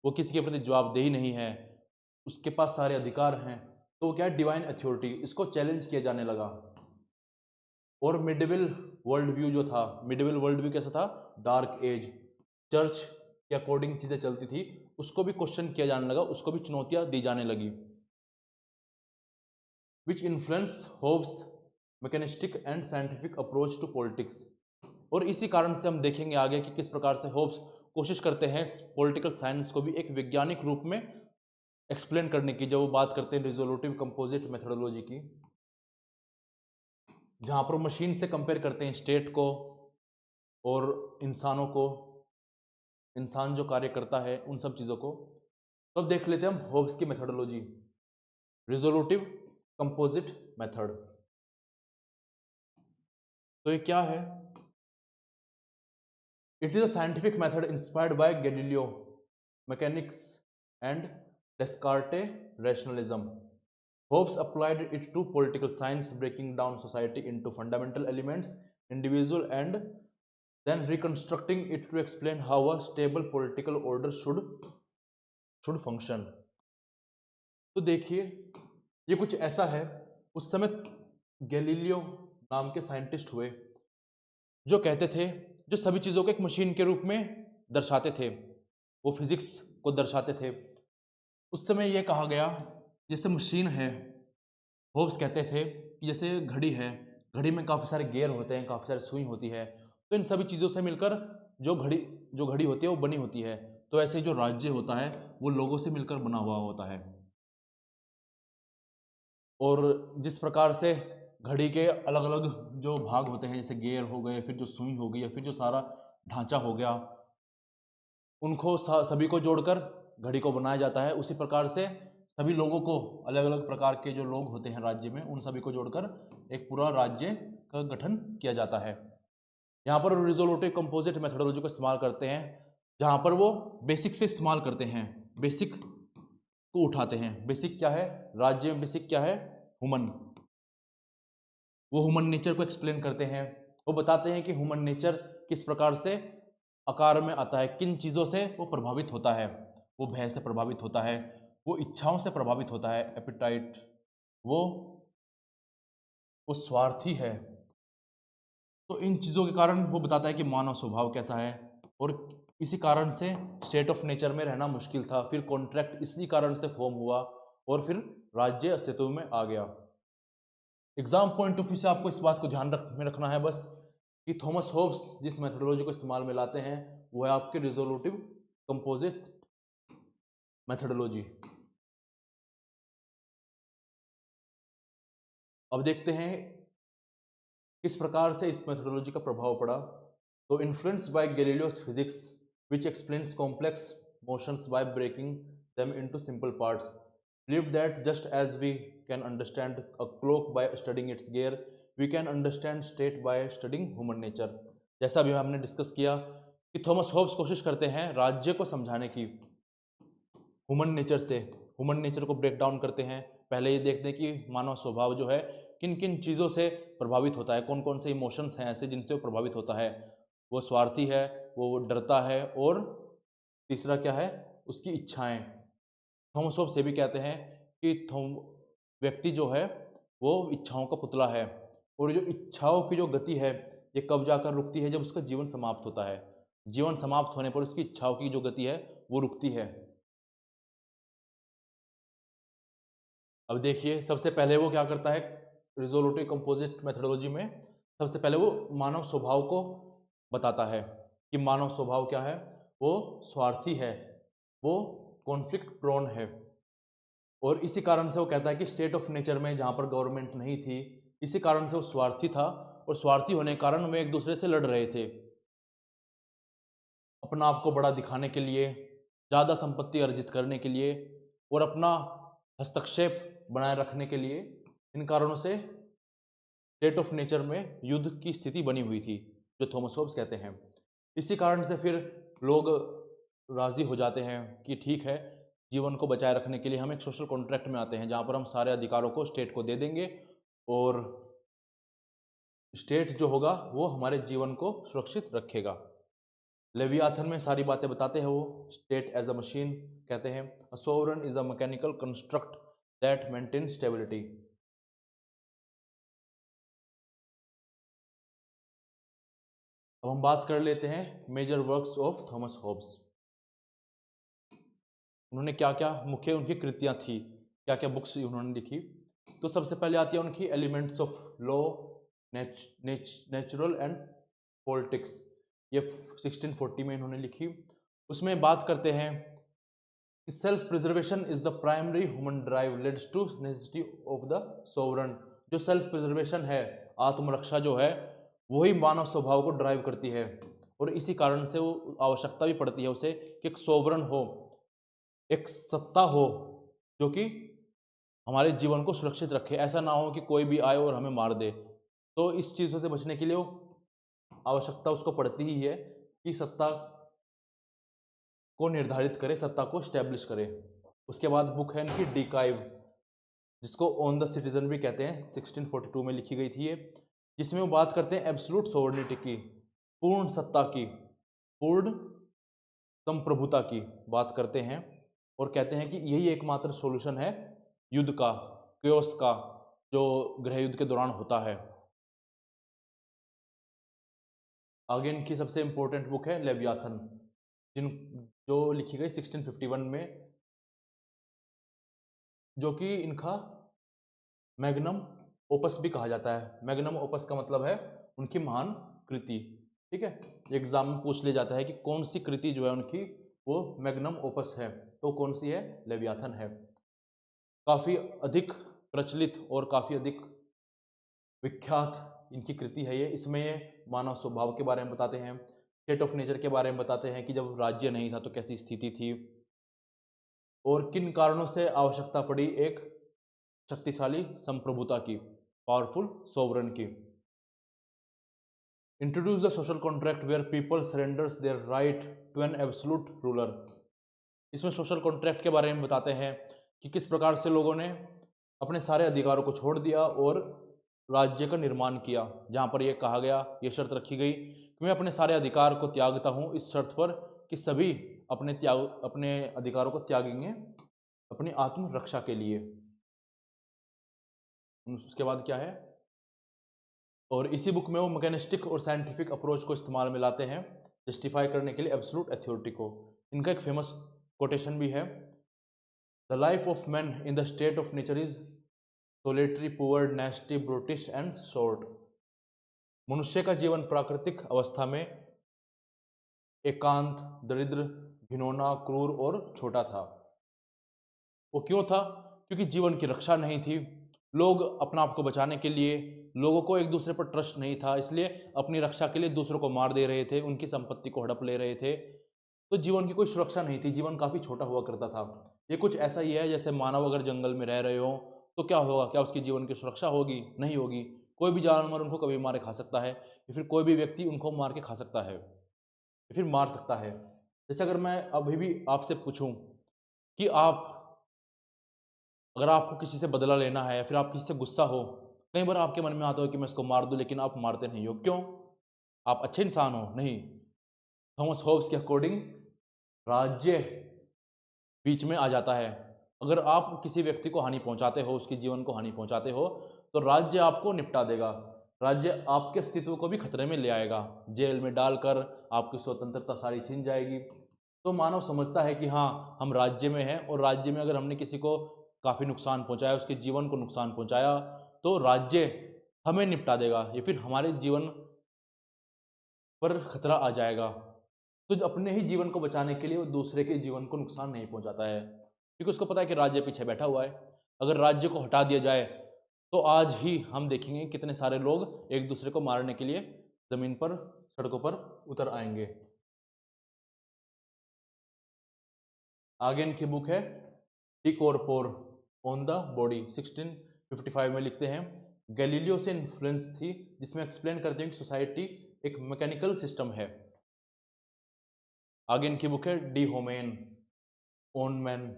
वो किसी के प्रति जवाबदेही नहीं है, उसके पास सारे अधिकार हैं। तो वो क्या है, डिवाइन अथॉरिटी, इसको चैलेंज किया जाने लगा। और मिडिवल वर्ल्ड व्यू जो था, मिडिवल वर्ल्ड व्यू कैसा था, डार्क एज, चर्च के अकॉर्डिंग चीजें चलती थी, उसको भी क्वेश्चन किया जाने लगा, उसको भी चुनौतियां दी जाने लगी। Which influence Hobbes mechanistic and scientific approach to politics. और इसी कारण से हम देखेंगे आगे कि किस प्रकार से होब्स कोशिश करते हैं पॉलिटिकल साइंस को भी एक वैज्ञानिक रूप में एक्सप्लेन करने की, जब वो बात करते हैं रिजोल्यूटिव कंपोजिट मेथोडोलॉजी की, जहाँ पर मशीन से कंपेयर करते हैं स्टेट को और इंसानों को, इंसान जो कार्य करता है उन सब चीज़ों को। तो अब देख लेते हैं हम होब्स की मेथोडोलॉजी, रिजोल्यूटिव कंपोजिट मेथड। तो ये क्या है? It is a scientific method inspired by Galileo mechanics and Descartes rationalism. Hobbes applied it to political science, breaking down society into fundamental elements, individual, and then reconstructing it to explain how a stable political order should function. तो देखिए, ये कुछ ऐसा है, उस समय Galileo नाम के साइंटिस्ट हुए जो कहते थे, जो सभी चीज़ों को एक मशीन के रूप में दर्शाते थे, वो फिजिक्स को दर्शाते थे। उस समय ये कहा गया जैसे मशीन है, होब्स कहते थे कि जैसे घड़ी है, घड़ी में काफ़ी सारे गियर होते हैं, काफ़ी सारी सुई होती है, तो इन सभी चीज़ों से मिलकर जो घड़ी होती है वो बनी होती है। तो ऐसे जो राज्य होता है वो लोगों से मिलकर बना हुआ होता है। और जिस प्रकार से घड़ी के अलग अलग जो भाग होते हैं, जैसे गियर हो गए, फिर जो सुई हो गई, या फिर जो सारा ढांचा हो गया, उनको सभी को जोड़कर घड़ी को बनाया जाता है। उसी प्रकार से सभी लोगों को, अलग अलग प्रकार के जो लोग होते हैं राज्य में, उन सभी को जोड़कर एक पूरा राज्य का गठन किया जाता है। यहाँ पर रिजोल्यूटिव कंपोजिट मेथोडोलॉजी को इस्तेमाल करते हैं, जहाँ पर वो बेसिक से इस्तेमाल करते हैं, बेसिक को उठाते हैं। बेसिक क्या है राज्य में? बेसिक क्या है? ह्यूमन। वो ह्यूमन नेचर को एक्सप्लेन करते हैं, वो बताते हैं कि ह्यूमन नेचर किस प्रकार से आकार में आता है, किन चीज़ों से वो प्रभावित होता है। वो भय से प्रभावित होता है, वो इच्छाओं से प्रभावित होता है, एपिटाइट, वो स्वार्थी है। तो इन चीज़ों के कारण वो बताता है कि मानव स्वभाव कैसा है, और इसी कारण से स्टेट ऑफ नेचर में रहना मुश्किल था। फिर कॉन्ट्रैक्ट इसी कारण से फॉर्म हुआ, और फिर राज्य अस्तित्व में आ गया। एग्जाम पॉइंट ऑफ व्यू से आपको इस बात को ध्यान में रखना है बस, कि थॉमस होब्स जिस मेथोडोलॉजी को इस्तेमाल में लाते हैं वो है आपके रिजोल्यूटिव कंपोजिट मेथोडोलॉजी। अब देखते हैं किस प्रकार से इस मेथोडोलॉजी का प्रभाव पड़ा? तो influenced by Galileo's physics which explains complex motions by breaking them into simple parts, believed that just as we can understand a clock by studying its gear, we can understand state by studying human nature। जैसा अभी हमने discuss किया कि Thomas Hobbs कोशिश करते हैं राज्य को समझाने की ह्यूमन नेचर से, ह्यूमन नेचर को ब्रेक डाउन करते हैं। पहले ये देखते हैं कि मानव स्वभाव जो है किन किन चीज़ों से प्रभावित होता है, कौन कौन से इमोशंस हैं ऐसे जिनसे वो प्रभावित होता है। वो स्वार्थी है, वो डरता है, और तीसरा क्या है, उसकी इच्छाएं। थॉमस हॉब्स ये भी कहते हैं कि व्यक्ति जो है वो इच्छाओं का पुतला है, और जो इच्छाओं की जो गति है ये कब जाकर रुकती है, जब उसका जीवन समाप्त होता है। जीवन समाप्त होने पर उसकी इच्छाओं की जो गति है वो रुकती है। अब देखिए, सबसे पहले वो क्या करता है रिजोल्यूटिव कंपोजिट मेथोडोलॉजी में, सबसे पहले वो मानव स्वभाव को बताता है कि मानव स्वभाव क्या है, वो स्वार्थी है, वो कॉन्फ्लिक्ट प्रोन है। और इसी कारण से वो कहता है कि स्टेट ऑफ नेचर में जहाँ पर गवर्नमेंट नहीं थी, इसी कारण से वो स्वार्थी था, और स्वार्थी होने के कारण वे एक दूसरे से लड़ रहे थे अपना आप को बड़ा दिखाने के लिए, ज़्यादा संपत्ति अर्जित करने के लिए, और अपना हस्तक्षेप बनाए रखने के लिए। इन कारणों से स्टेट ऑफ नेचर में युद्ध की स्थिति बनी हुई थी, जो थॉमस हॉब्स कहते हैं। इसी कारण से फिर लोग राज़ी हो जाते हैं कि ठीक है, जीवन को बचाए रखने के लिए हम एक सोशल कॉन्ट्रैक्ट में आते हैं जहाँ पर हम सारे अधिकारों को स्टेट को दे देंगे, और स्टेट जो होगा वो हमारे जीवन को सुरक्षित रखेगा। लेवियाथन में सारी बातें बताते हैं वो। स्टेट एज अ मशीन कहते हैं, a sovereign is a mechanical construct that maintain stability. अब हम बात कर लेते हैं major works of Thomas Hobbes. उन्होंने क्या क्या मुख्य उनकी कृतियां थी, क्या क्या बुक्स उन्होंने लिखी। तो सबसे पहले आती है उनकी elements of law, natural and politics, ये 1640 में इन्होंने लिखी। उसमें बात करते हैं कि self preservation is the primary human drive leads to necessity of the sovereign. जो सेल्फ प्रिजर्वेशन है, आत्मरक्षा जो है, वही मानव स्वभाव को ड्राइव करती है, और इसी कारण से वो आवश्यकता भी पड़ती है उसे कि एक सोवरन हो, एक सत्ता हो जो कि हमारे जीवन को सुरक्षित रखे। ऐसा ना हो कि कोई भी आए और हमें मार दे। तो इस चीज़ों से बचने के लिए वो आवश्यकता उसको पड़ती ही है कि सत्ता को निर्धारित करे, सत्ता को स्टैब्लिश करे। उसके बाद बुक है इनकी डिकाइव, जिसको ऑन द सिटीजन भी कहते हैं, 1642 में लिखी गई थी ये, जिसमें वो बात करते हैं एब्सोल्यूट सोवरेनिटी की, पूर्ण सत्ता की, पूर्ण संप्रभुता की बात करते हैं, और कहते हैं कि यही एकमात्र सॉल्यूशन है युद्ध का, क्योस का, जो गृह युद्ध के दौरान होता है। आगे इनकी सबसे इंपॉर्टेंट बुक है लेवियाथन, जो लिखी गई 1651 में, जो कि इनका मैग्नम ओपस भी कहा जाता है। मैग्नम ओपस का मतलब है उनकी महान कृति। ठीक है, एग्जाम में पूछ लिया जाता है कि कौन सी कृति जो है उनकी वो मैग्नम ओपस है, तो कौन सी है, लेवियाथन है। काफ़ी अधिक प्रचलित और काफ़ी अधिक विख्यात इनकी कृति है ये। इसमें ये मानव स्वभाव के बारे में बताते हैं, स्टेट ऑफ नेचर के बारे में बताते हैं कि जब राज्य नहीं था तो कैसी स्थिति थी, और किन कारणों से आवश्यकता पड़ी एक शक्तिशाली संप्रभुता की, पावरफुल सोवरन की। Introduce the social contract where people surrenders their right to an absolute ruler. इसमें सोशल कॉन्ट्रैक्ट के बारे में बताते हैं कि किस प्रकार से लोगों ने अपने सारे अधिकारों को छोड़ दिया और राज्य का निर्माण किया, जहाँ पर यह कहा गया, ये शर्त रखी गई कि मैं अपने सारे अधिकार को त्यागता हूँ, इस शर्त पर कि सभी अपने अधिकारों को त्यागेंगे अपनी आत्मरक्षा के लिए। उसके बाद क्या है, और इसी बुक में वो मैकेनिस्टिक और साइंटिफिक अप्रोच को इस्तेमाल में लाते हैं जस्टिफाई करने के लिए एब्सोल्यूट अथॉरिटी को। इनका एक फेमस कोटेशन भी है, the life of man in the state of nature is solitary, poor, nasty, brutish and short. मनुष्य का जीवन प्राकृतिक अवस्था में एकांत, दरिद्र, घिनौना, क्रूर और छोटा था। वो क्यों था? क्योंकि जीवन की रक्षा नहीं थी। लोग अपना आप को बचाने के लिए लोगों को एक दूसरे पर ट्रस्ट नहीं था, इसलिए अपनी रक्षा के लिए दूसरों को मार दे रहे थे, उनकी संपत्ति को हड़प ले रहे थे। तो जीवन की कोई सुरक्षा नहीं थी, जीवन काफ़ी छोटा हुआ करता था। ये कुछ ऐसा ही है जैसे मानव अगर जंगल में रह रहे हो तो क्या होगा, क्या उसकी जीवन की सुरक्षा होगी? नहीं होगी। कोई भी जानवर उनको कभी मारे खा सकता है, या फिर कोई भी व्यक्ति उनको मार के खा सकता है, या फिर मार सकता है। जैसे अगर मैं अभी भी आपसे पूछूं कि आप, अगर आपको किसी से बदला लेना है या फिर आप किसी से गुस्सा हो, कई बार आपके मन में आता हो कि मैं इसको मार दूं, लेकिन आप मारते नहीं हो। क्यों? आप अच्छे इंसान हो? नहीं। थॉमस होब्स के अकॉर्डिंग राज्य बीच में आ जाता है। अगर आप किसी व्यक्ति को हानि पहुंचाते हो, उसके जीवन को हानि पहुंचाते हो, तो राज्य आपको निपटा देगा। राज्य आपके अस्तित्व को भी खतरे में ले आएगा, जेल में डालकर आपकी स्वतंत्रता सारी छीन जाएगी। तो मानव समझता है कि हाँ, हम राज्य में हैं, और राज्य में अगर हमने किसी को काफ़ी नुकसान पहुंचाया, उसके जीवन को नुकसान पहुंचाया, तो राज्य हमें निपटा देगा या फिर हमारे जीवन पर खतरा आ जाएगा। तो अपने ही जीवन को बचाने के लिए वो दूसरे के जीवन को नुकसान नहीं पहुंचाता है, क्योंकि उसको पता है कि राज्य पीछे बैठा हुआ है। अगर राज्य को हटा दिया जाए तो आज ही हम देखेंगे कितने सारे लोग एक दूसरे को मारने के लिए जमीन पर, सड़कों पर उतर आएंगे। आगे इनकी बुक है डी कॉर्पोर ऑन द बॉडी, 1655 में लिखते हैं गैलीलियो से इन्फ्लुएंस थी, जिसमें एक्सप्लेन करते हैं कि सोसाइटी एक मैकेनिकल सिस्टम है। आगे इनकी बुक है डी होमेन ऑन मैन,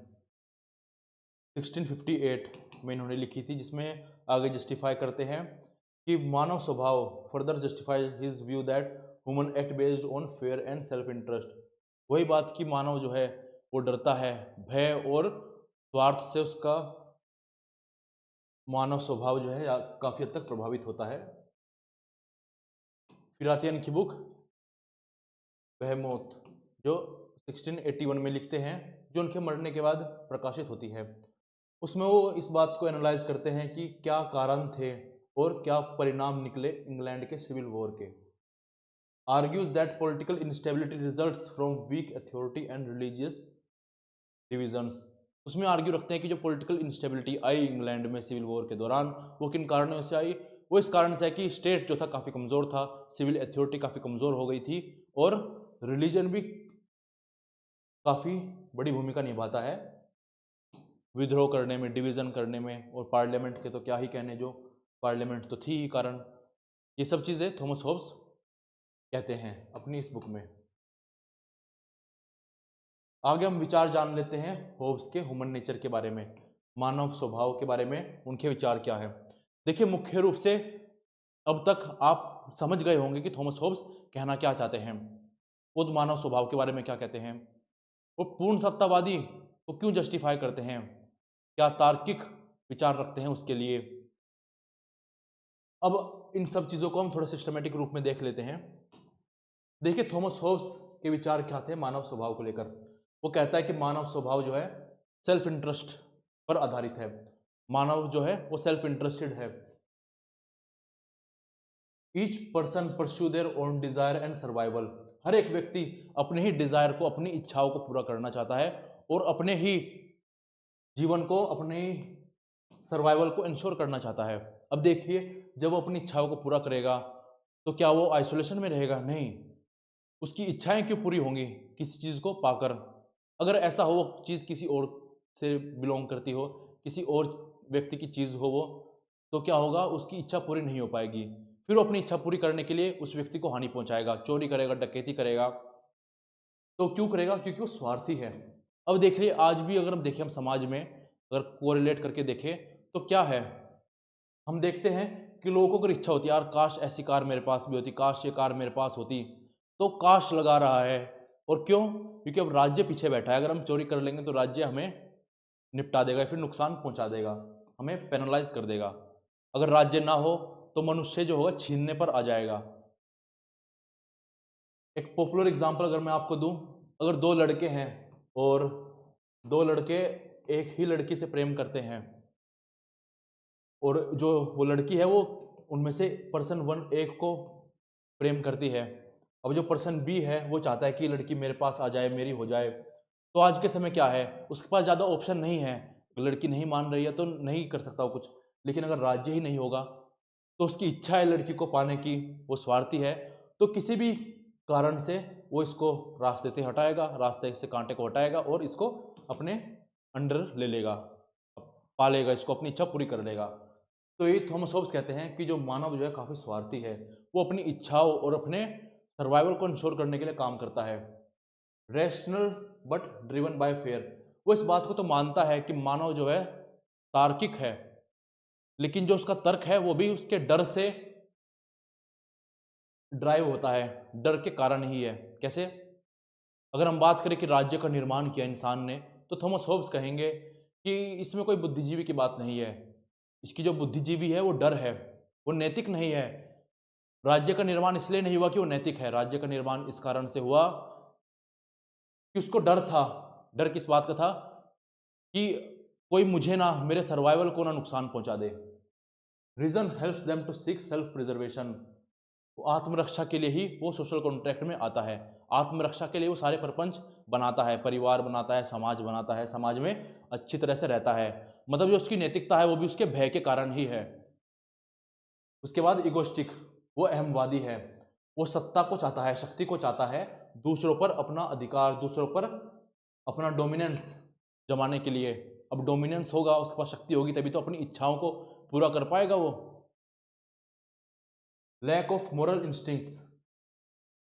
1658 में इन्होंने लिखी थी, जिसमें आगे जस्टिफाई करते हैं कि मानव स्वभाव, further justify his view that human act based on fair and self interest. वही बात कि मानव जो है वो डरता है, भय और स्वार्थ से उसका मानव स्वभाव जो है काफ़ी हद तक प्रभावित होता है। फिर आती है इनकी बुक बेहेमोथ, जो 1681 में लिखते हैं, जो उनके मरने के बाद प्रकाशित होती है। उसमें वो इस बात को एनालाइज करते हैं कि क्या कारण थे और क्या परिणाम निकले इंग्लैंड के सिविल वॉर के। Argues that political instability results from weak authority and religious divisions. उसमें आर्ग्यू रखते हैं कि जो पॉलिटिकल इंस्टेबिलिटी आई इंग्लैंड में सिविल वॉर के दौरान, वो किन कारणों से आई? वो इस कारण से है कि स्टेट जो था काफ़ी कमज़ोर था, सिविल अथॉरिटी काफ़ी कमज़ोर हो गई थी, और रिलीजन भी काफ़ी बड़ी भूमिका निभाता है विद्रोह करने में, डिवीज़न करने में। और पार्लियामेंट के तो क्या ही कहने, जो पार्लियामेंट तो थी ही कारण। ये सब चीज़ें थॉमस होब्स कहते हैं अपनी इस बुक में। आगे हम विचार जान लेते हैं होब्स के ह्यूमन नेचर के बारे में, मानव स्वभाव के बारे में उनके विचार क्या है। देखिए, मुख्य रूप से अब तक आप समझ गए होंगे कि थॉमस होब्स कहना क्या चाहते हैं, खुद मानव स्वभाव के बारे में क्या कहते हैं, वो पूर्ण सत्तावादी को क्यों जस्टिफाई करते हैं, क्या तार्किक विचार रखते हैं उसके लिए। अब इन सब चीज़ों को हम थोड़ा सिस्टमेटिक रूप में देख लेते हैं। देखिए, थॉमस होब्स के विचार क्या थे मानव स्वभाव को लेकर। वो कहता है कि मानव स्वभाव जो है सेल्फ इंटरेस्ट पर आधारित है। मानव जो है वो सेल्फ इंटरेस्टेड है। Each person pursue their own desire and survival. हर एक व्यक्ति अपने ही डिजायर को, अपनी इच्छाओं को पूरा करना चाहता है, और अपने ही जीवन को, अपने सर्वाइवल को इंश्योर करना चाहता है। अब देखिए, जब वो अपनी इच्छाओं को पूरा करेगा तो क्या वो आइसोलेशन में रहेगा? नहीं। उसकी इच्छाएं क्यों पूरी होंगी किसी चीज़ को पाकर? अगर ऐसा हो वो चीज़ किसी और से बिलोंग करती हो, किसी और व्यक्ति की चीज़ हो वो, तो क्या होगा? उसकी इच्छा पूरी नहीं हो पाएगी। फिर वो अपनी इच्छा पूरी करने के लिए उस व्यक्ति को हानि पहुंचाएगा, चोरी करेगा, डकैती करेगा। तो क्यों करेगा? क्योंकि वो स्वार्थी है। अब देखिए, आज भी अगर हम देखें, हम समाज में अगर कोरिलेट करके देखें तो क्या है, हम देखते हैं कि लोगों को अगर इच्छा होती है, यार काश ऐसी कार मेरे पास भी होती, काश ये कार मेरे पास होती, तो काश लगा रहा है। और क्यों? क्योंकि अब राज्य पीछे बैठा है। अगर हम चोरी कर लेंगे तो राज्य हमें निपटा देगा, फिर नुकसान पहुंचा देगा, हमें पेनलाइज कर देगा। अगर राज्य ना हो तो मनुष्य जो होगा छीनने पर आ जाएगा। एक पॉपुलर एग्जांपल अगर मैं आपको दूं, अगर दो लड़के हैं और दो लड़के एक ही लड़की से प्रेम करते हैं, और जो वो लड़की है वो उनमें से पर्सन वन एक को प्रेम करती है। अब जो पर्सन बी है वो चाहता है कि लड़की मेरे पास आ जाए, मेरी हो जाए। तो आज के समय क्या है, उसके पास ज़्यादा ऑप्शन नहीं है। लड़की नहीं मान रही है तो नहीं कर सकता वो कुछ। लेकिन अगर राज्य ही नहीं होगा तो उसकी इच्छा है लड़की को पाने की, वो स्वार्थी है, तो किसी भी कारण से वो इसको रास्ते से हटाएगा, रास्ते से कांटे को हटाएगा और इसको अपने अंडर ले लेगा, पालेगा, इसको अपनी इच्छा पूरी कर लेगा। तो ये थॉमस हॉब्स कहते हैं कि जो मानव जो है काफ़ी स्वार्थी है, वो अपनी इच्छाओं और अपने सर्वाइवल को इंश्योर करने के लिए काम करता है। Rational but driven by fair, वो इस बात को तो मानता है कि मानव जो है तार्किक है, लेकिन जो उसका तर्क है वो भी उसके डर से ड्राइव होता है, डर के कारण ही है। कैसे? अगर हम बात करें कि राज्य का निर्माण किया इंसान ने, तो थॉमस हॉब्स कहेंगे कि इसमें कोई बुद्धिजीवी की बात नहीं है, इसकी जो बुद्धिजीवी है वो डर है, वो नैतिक नहीं है। राज्य का निर्माण इसलिए नहीं हुआ कि वो नैतिक है, राज्य का निर्माण इस कारण से हुआ कि उसको डर था। डर किस बात का था? कि कोई मुझे ना, मेरे सर्वाइवल को ना नुकसान पहुंचा दे। Reason helps them to seek self preservation, आत्मरक्षा के लिए ही वो सोशल कॉन्ट्रैक्ट में आता है। आत्मरक्षा के लिए वो सारे प्रपंच बनाता है, परिवार बनाता है, समाज बनाता है, समाज में अच्छी तरह से रहता है। मतलब जो उसकी नैतिकता है वो भी उसके भय के कारण ही है। उसके बाद इगोस्टिक, वो अहमवादी है, वो सत्ता को चाहता है, शक्ति को चाहता है, दूसरों पर अपना अधिकार, दूसरों पर अपना डोमिनेंस जमाने के लिए। अब डोमिनेंस होगा, उसके पास शक्ति होगी, तभी तो अपनी इच्छाओं को पूरा कर पाएगा वो। Lack of moral instincts,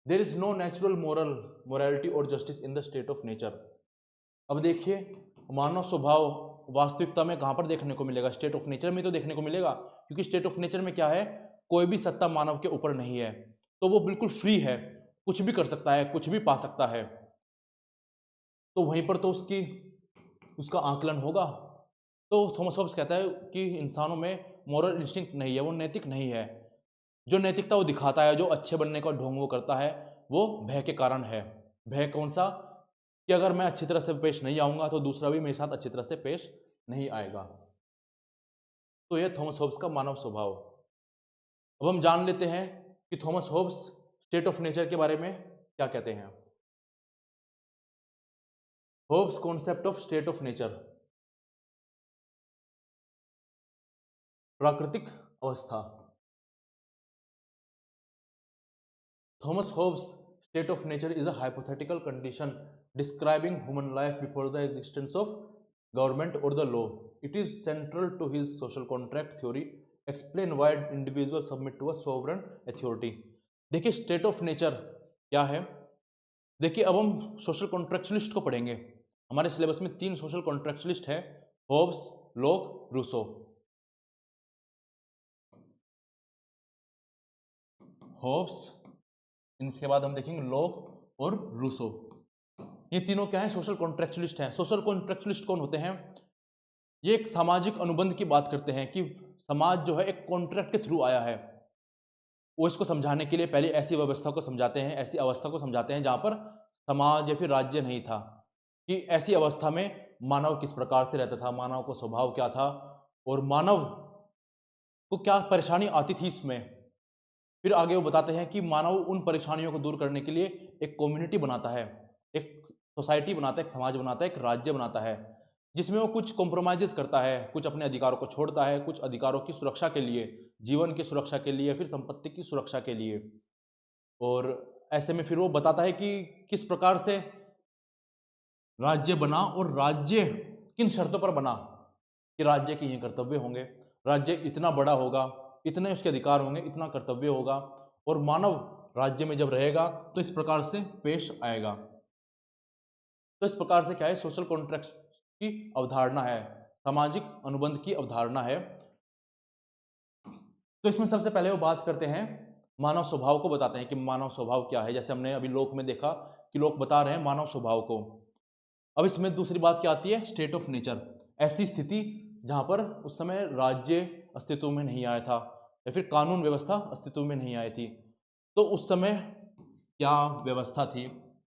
there is no natural morality और justice in the state of nature. अब देखिए, मानव स्वभाव वास्तविकता में कहाँ पर देखने को मिलेगा? स्टेट ऑफ नेचर में तो देखने को मिलेगा, क्योंकि स्टेट ऑफ नेचर में क्या है? कोई भी सत्ता मानव के ऊपर नहीं है, तो वो बिल्कुल फ्री है, कुछ भी कर सकता है, कुछ भी पा सकता है। तो वहीं पर तो उसका आकलन होगा। तो थॉमस हॉब्स कहता है कि इंसानों में मोरल इंस्टिंक्ट नहीं है, वो नैतिक नहीं है। जो नैतिकता वो दिखाता है, जो अच्छे बनने का ढोंग वो करता है, वो भय के कारण है। भय कौन सा? कि अगर मैं अच्छी तरह से पेश नहीं आऊंगा तो दूसरा भी मेरे साथ अच्छी तरह से पेश नहीं आएगा। तो यह थॉमस हॉब्स का मानव स्वभाव। अब हम जान लेते हैं कि Thomas Hobbes state of nature के बारे में क्या कहते हैं। Hobbes concept of state of nature, प्राकृतिक अवस्था। Thomas Hobbes state of nature is a hypothetical condition describing human life before the existence of government or the law. It is central to his social contract theory, explain why individuals submit to a sovereign authority. देखिए state of nature क्या है। देखिए अब हम social कॉन्ट्रेक्चुअलिस्ट को पढ़ेंगे। हमारे syllabus में 3 सोशल कॉन्ट्रेक्चुअलिस्ट है, हॉब्स, लॉक, रूसो। हॉब्स, इसके बाद हम देखेंगे लॉक और रूसो। ये तीनों क्या है? सोशल कॉन्ट्रेक्चुअलिस्ट हैं। सोशल कॉन्ट्रेक्चुअलिस्ट कौन होते हैं? ये एक सामाजिक अनुबंध की बात करते हैं कि समाज जो है एक कॉन्ट्रैक्ट के थ्रू आया है। वो इसको समझाने के लिए पहले ऐसी व्यवस्था को समझाते हैं, ऐसी अवस्था को समझाते हैं जहां पर समाज या फिर राज्य नहीं था, कि ऐसी अवस्था में मानव किस प्रकार से रहता था, मानव का स्वभाव क्या था और मानव को क्या परेशानी आती थी इसमें। फिर आगे वो बताते हैं कि मानव उन परेशानियों को दूर करने के लिए एक कम्युनिटी बनाता है, एक सोसाइटी बनाता है, एक समाज बनाता है, एक राज्य बनाता है, जिसमें वो कुछ कॉम्प्रोमाइजेस करता है, कुछ अपने अधिकारों को छोड़ता है, कुछ अधिकारों की सुरक्षा के लिए, जीवन की सुरक्षा के लिए, फिर संपत्ति की सुरक्षा के लिए। और ऐसे में फिर वो बताता है कि किस प्रकार से राज्य बना और राज्य किन शर्तों पर बना, कि राज्य के ये कर्तव्य होंगे, राज्य इतना बड़ा होगा, इतने उसके अधिकार होंगे, इतना कर्तव्य होगा, और मानव राज्य में जब रहेगा तो इस प्रकार से पेश आएगा। तो इस प्रकार से क्या है? सोशल कॉन्ट्रैक्ट की अवधारणा है, सामाजिक अनुबंध की अवधारणा है। तो इसमें सबसे पहले वो बात करते हैं, मानव स्वभाव को बताते हैं कि मानव स्वभाव क्या है। जैसे हमने अभी लोक में देखा कि लोग बता रहे हैं मानव स्वभाव को। अब इसमें दूसरी बात क्या आती है? स्टेट ऑफ नेचर, ऐसी स्थिति जहां पर उस समय राज्य अस्तित्व में नहीं आया था या फिर कानून व्यवस्था अस्तित्व में नहीं आई थी। तो उस समय क्या व्यवस्था थी,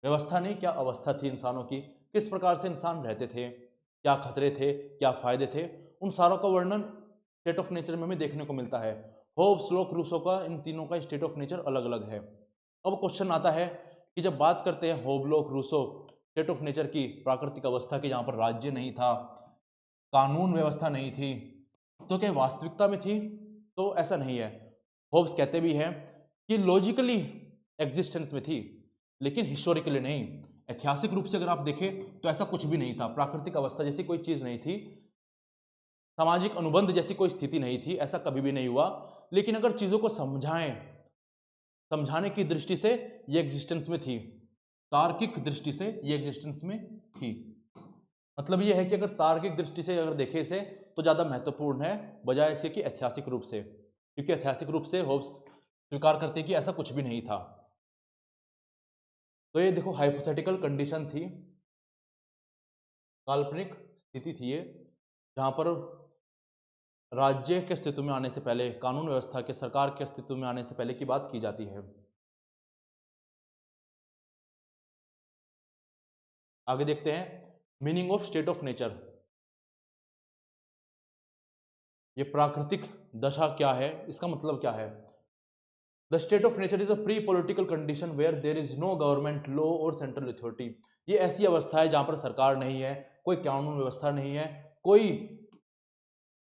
व्यवस्था नहीं क्या अवस्था थी इंसानों की, किस प्रकार से इंसान रहते थे, क्या खतरे थे, क्या फायदे थे, उन सारों का वर्णन स्टेट ऑफ नेचर में हमें देखने को मिलता है। होब्स, लॉक, रूसो का, इन तीनों का स्टेट ऑफ नेचर अलग अलग है। अब क्वेश्चन आता है कि जब बात करते हैं Hobbes, Locke, Rousseau state of nature की, प्राकृतिक अवस्था की, जहां पर राज्य नहीं था, कानून व्यवस्था नहीं थी, तो क्या वास्तविकता में थी? तो ऐसा नहीं है। होब्स कहते भी हैं कि लॉजिकली एग्जिस्टेंस में थी, लेकिन हिस्टोरिकली नहीं। ऐतिहासिक रूप से अगर आप देखें तो ऐसा कुछ भी नहीं था, प्राकृतिक अवस्था जैसी कोई चीज नहीं थी, सामाजिक अनुबंध जैसी कोई स्थिति नहीं थी, ऐसा कभी भी नहीं हुआ। लेकिन अगर चीजों को समझाने की दृष्टि से ये एग्जिस्टेंस में थी, तार्किक दृष्टि से ये एग्जिस्टेंस में थी। मतलब ये है कि अगर तार्किक दृष्टि से अगर देखें इसे तो ज्यादा महत्वपूर्ण है बजाय इसके कि ऐतिहासिक रूप से, क्योंकि ऐतिहासिक रूप से होब्स स्वीकार करते कि ऐसा कुछ भी नहीं था। तो ये देखो हाइपोथेटिकल कंडीशन थी, काल्पनिक स्थिति थी ये, जहां पर राज्य के अस्तित्व में आने से पहले, कानून व्यवस्था के, सरकार के अस्तित्व में आने से पहले की बात की जाती है। आगे देखते हैं meaning of state of nature. ये प्राकृतिक दशा क्या है, इसका मतलब क्या है? The state of nature is a pre political condition where there is no government law और सेंट्रल अथॉरिटी। ये ऐसी अवस्था है जहां पर सरकार नहीं है, कोई कानून व्यवस्था नहीं है, कोई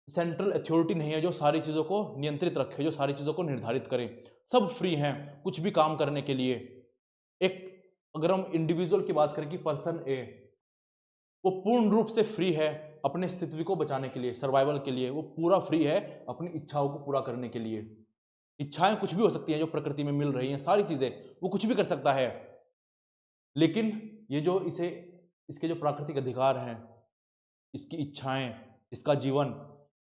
सेंट्रल अथॉरिटी नहीं है जो सारी चीजों को नियंत्रित रखे, जो सारी चीजों को निर्धारित करे। सब फ्री हैं कुछ भी काम करने के लिए। एक अगर हम इंडिविजुअल की बात करें कि पर्सन ए, वो पूर्ण रूप से फ्री है अपने अस्तित्व को बचाने के लिए, सर्वाइवल के लिए, वो पूरा फ्री है अपनी इच्छाओं को पूरा करने के लिए। इच्छाएं कुछ भी हो सकती हैं जो प्रकृति में मिल रही हैं, सारी चीजें, वो कुछ भी कर सकता है। लेकिन ये जो इसके जो प्राकृतिक अधिकार हैं, इसकी इच्छाएं, इसका जीवन,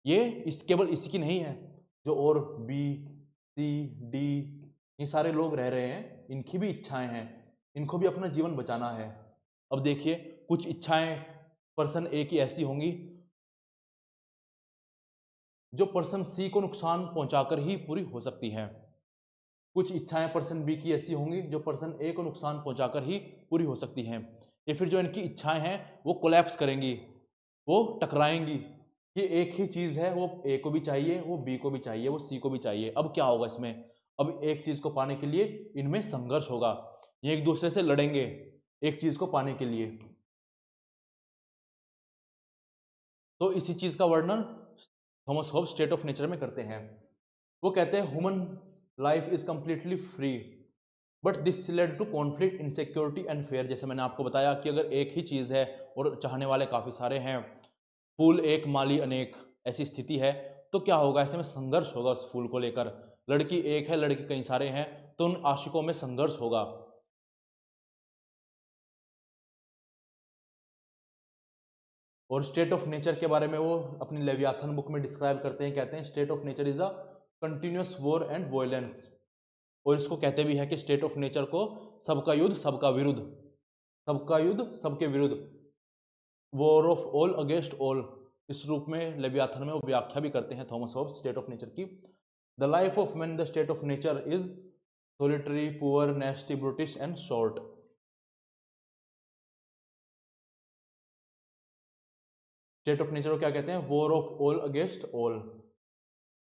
ये केवल इसी की नहीं है, जो और बी सी डी ये सारे लोग रह रहे हैं, इनकी भी इच्छाएं हैं, इनको भी अपना जीवन बचाना है। अब देखिए कुछ इच्छाएं पर्सन ए की ऐसी होंगी जो पर्सन सी को नुकसान पहुंचाकर ही पूरी हो सकती है, कुछ इच्छाएं पर्सन बी की ऐसी होंगी जो पर्सन ए को नुकसान पहुंचाकर ही पूरी हो सकती हैं। या फिर जो इनकी इच्छाएं हैं वो कोलैप्स करेंगी, वो टकराएंगी कि एक ही चीज है, वो ए को भी चाहिए, वो बी को भी चाहिए, वो सी को भी चाहिए। अब क्या होगा इसमें? अब एक चीज को पाने के लिए इनमें संघर्ष होगा, ये एक दूसरे से लड़ेंगे एक चीज को पाने के लिए। तो इसी चीज का वर्णन Thomas Hobbes state of nature में करते हैं। वो कहते हैं human life is completely free but this led to conflict, insecurity and fear. जैसे मैंने आपको बताया कि अगर एक ही चीज है और चाहने वाले काफी सारे हैं, फूल एक माली अनेक, ऐसी स्थिति है, तो क्या होगा? ऐसे में संघर्ष होगा उस फूल को लेकर। लड़की एक है, लड़के कई सारे हैं, तो उन आशिकों में संघर्ष होगा। और स्टेट ऑफ नेचर के बारे में वो अपनी लेवियाथन बुक में डिस्क्राइब करते हैं, कहते हैं state of nature is a continuous war and violence. और इसको कहते भी है कि स्टेट ऑफ नेचर को सबका युद्ध सबका विरुद्ध, सबका युद्ध सबके विरुद्ध, war of all against all, इस रूप में लेवियाथन में वो व्याख्या भी करते हैं Thomas Hobbes state of nature की। The life of man the state of nature is solitary poor nasty brutish and short. State of nature को क्या कहते हैं? War of all against all.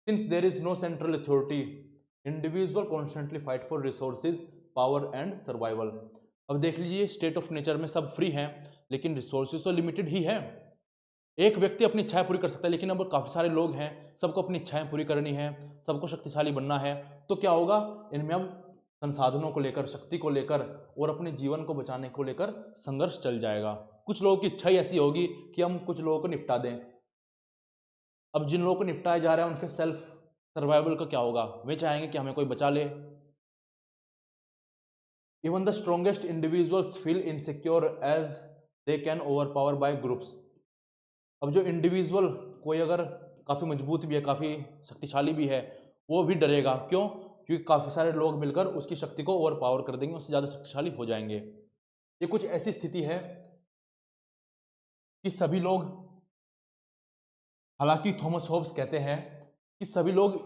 Since there is no central authority individual constantly fight for resources power and survival. अब देख लीजिए state of nature में सब free हैं, लेकिन रिसोर्सेज तो लिमिटेड ही है। एक व्यक्ति अपनी इच्छाएं पूरी कर सकता है, लेकिन अब काफी सारे लोग हैं, सबको अपनी इच्छाएं पूरी करनी है, सबको शक्तिशाली बनना है, तो क्या होगा? इनमें अब संसाधनों को लेकर, शक्ति को लेकर और अपने जीवन को बचाने को लेकर संघर्ष चल जाएगा। कुछ लोगों की इच्छा ही ऐसी होगी कि हम कुछ लोगों को निपटा दें। अब जिन लोगों को निपटाया जा रहा है उनके सेल्फ सर्वाइवल का क्या होगा? वे चाहेंगे कि हमें कोई बचा ले। Even the strongest individuals feel insecure as they can overpower by groups. अब जो इंडिविजुअल कोई अगर काफी मजबूत भी है, काफी शक्तिशाली भी है, वो भी डरेगा। क्यों? क्योंकि काफी सारे लोग मिलकर उसकी शक्ति को ओवर पावर कर देंगे, उससे ज्यादा शक्तिशाली हो जाएंगे। ये कुछ ऐसी स्थिति है कि सभी लोग, हालांकि थॉमस होब्स कहते हैं कि सभी लोग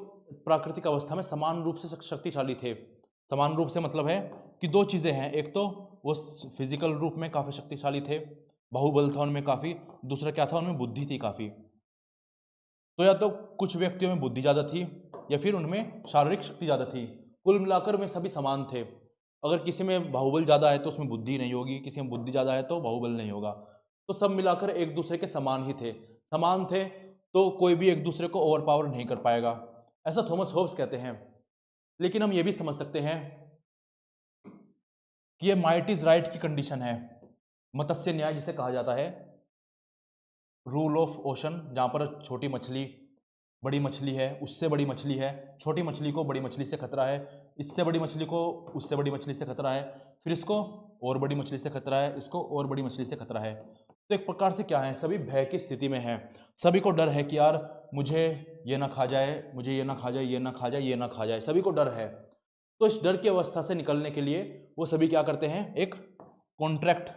प्राकृतिक अवस्था में समान रूप से शक्तिशाली थे। समान रूप से मतलब है कि दो चीजें हैं, एक तो वो फिजिकल रूप में काफी शक्तिशाली थे, बाहुबल था उनमें काफी, दूसरा क्या था? उनमें बुद्धि थी काफी। तो या तो कुछ व्यक्तियों में बुद्धि ज्यादा थी या फिर उनमें शारीरिक शक्ति ज्यादा थी। कुल मिलाकर वे सभी समान थे। अगर किसी में बाहुबल ज्यादा है तो उसमें बुद्धि नहीं होगी, किसी में बुद्धि ज्यादा है तो बाहुबल नहीं होगा। तो सब मिलाकर एक दूसरे के समान ही थे। समान थे तो कोई भी एक दूसरे को ओवर पावर नहीं कर पाएगा, ऐसा थॉमस होब्स कहते हैं। लेकिन हम ये भी समझ सकते हैं कि ये माइट इज राइट की कंडीशन है। मत्स्य न्याय जिसे कहा जाता है, रूल ऑफ ओशन, जहां पर छोटी मछली बड़ी मछली है, उससे बड़ी मछली है, छोटी मछली को बड़ी मछली से खतरा है, इससे बड़ी मछली को उससे बड़ी मछली से खतरा है, फिर इसको और बड़ी मछली से खतरा है, इसको और बड़ी मछली से खतरा है। तो एक प्रकार से क्या है, सभी भय की स्थिति में है, सभी को डर है कि यार मुझे ये ना खा जाए, मुझे ये ना खा जाए, ये ना खा जाए, ये ना खा जाए, सभी को डर है। तो इस डर की अवस्था से निकलने के लिए वो सभी क्या करते हैं, एक कॉन्ट्रैक्ट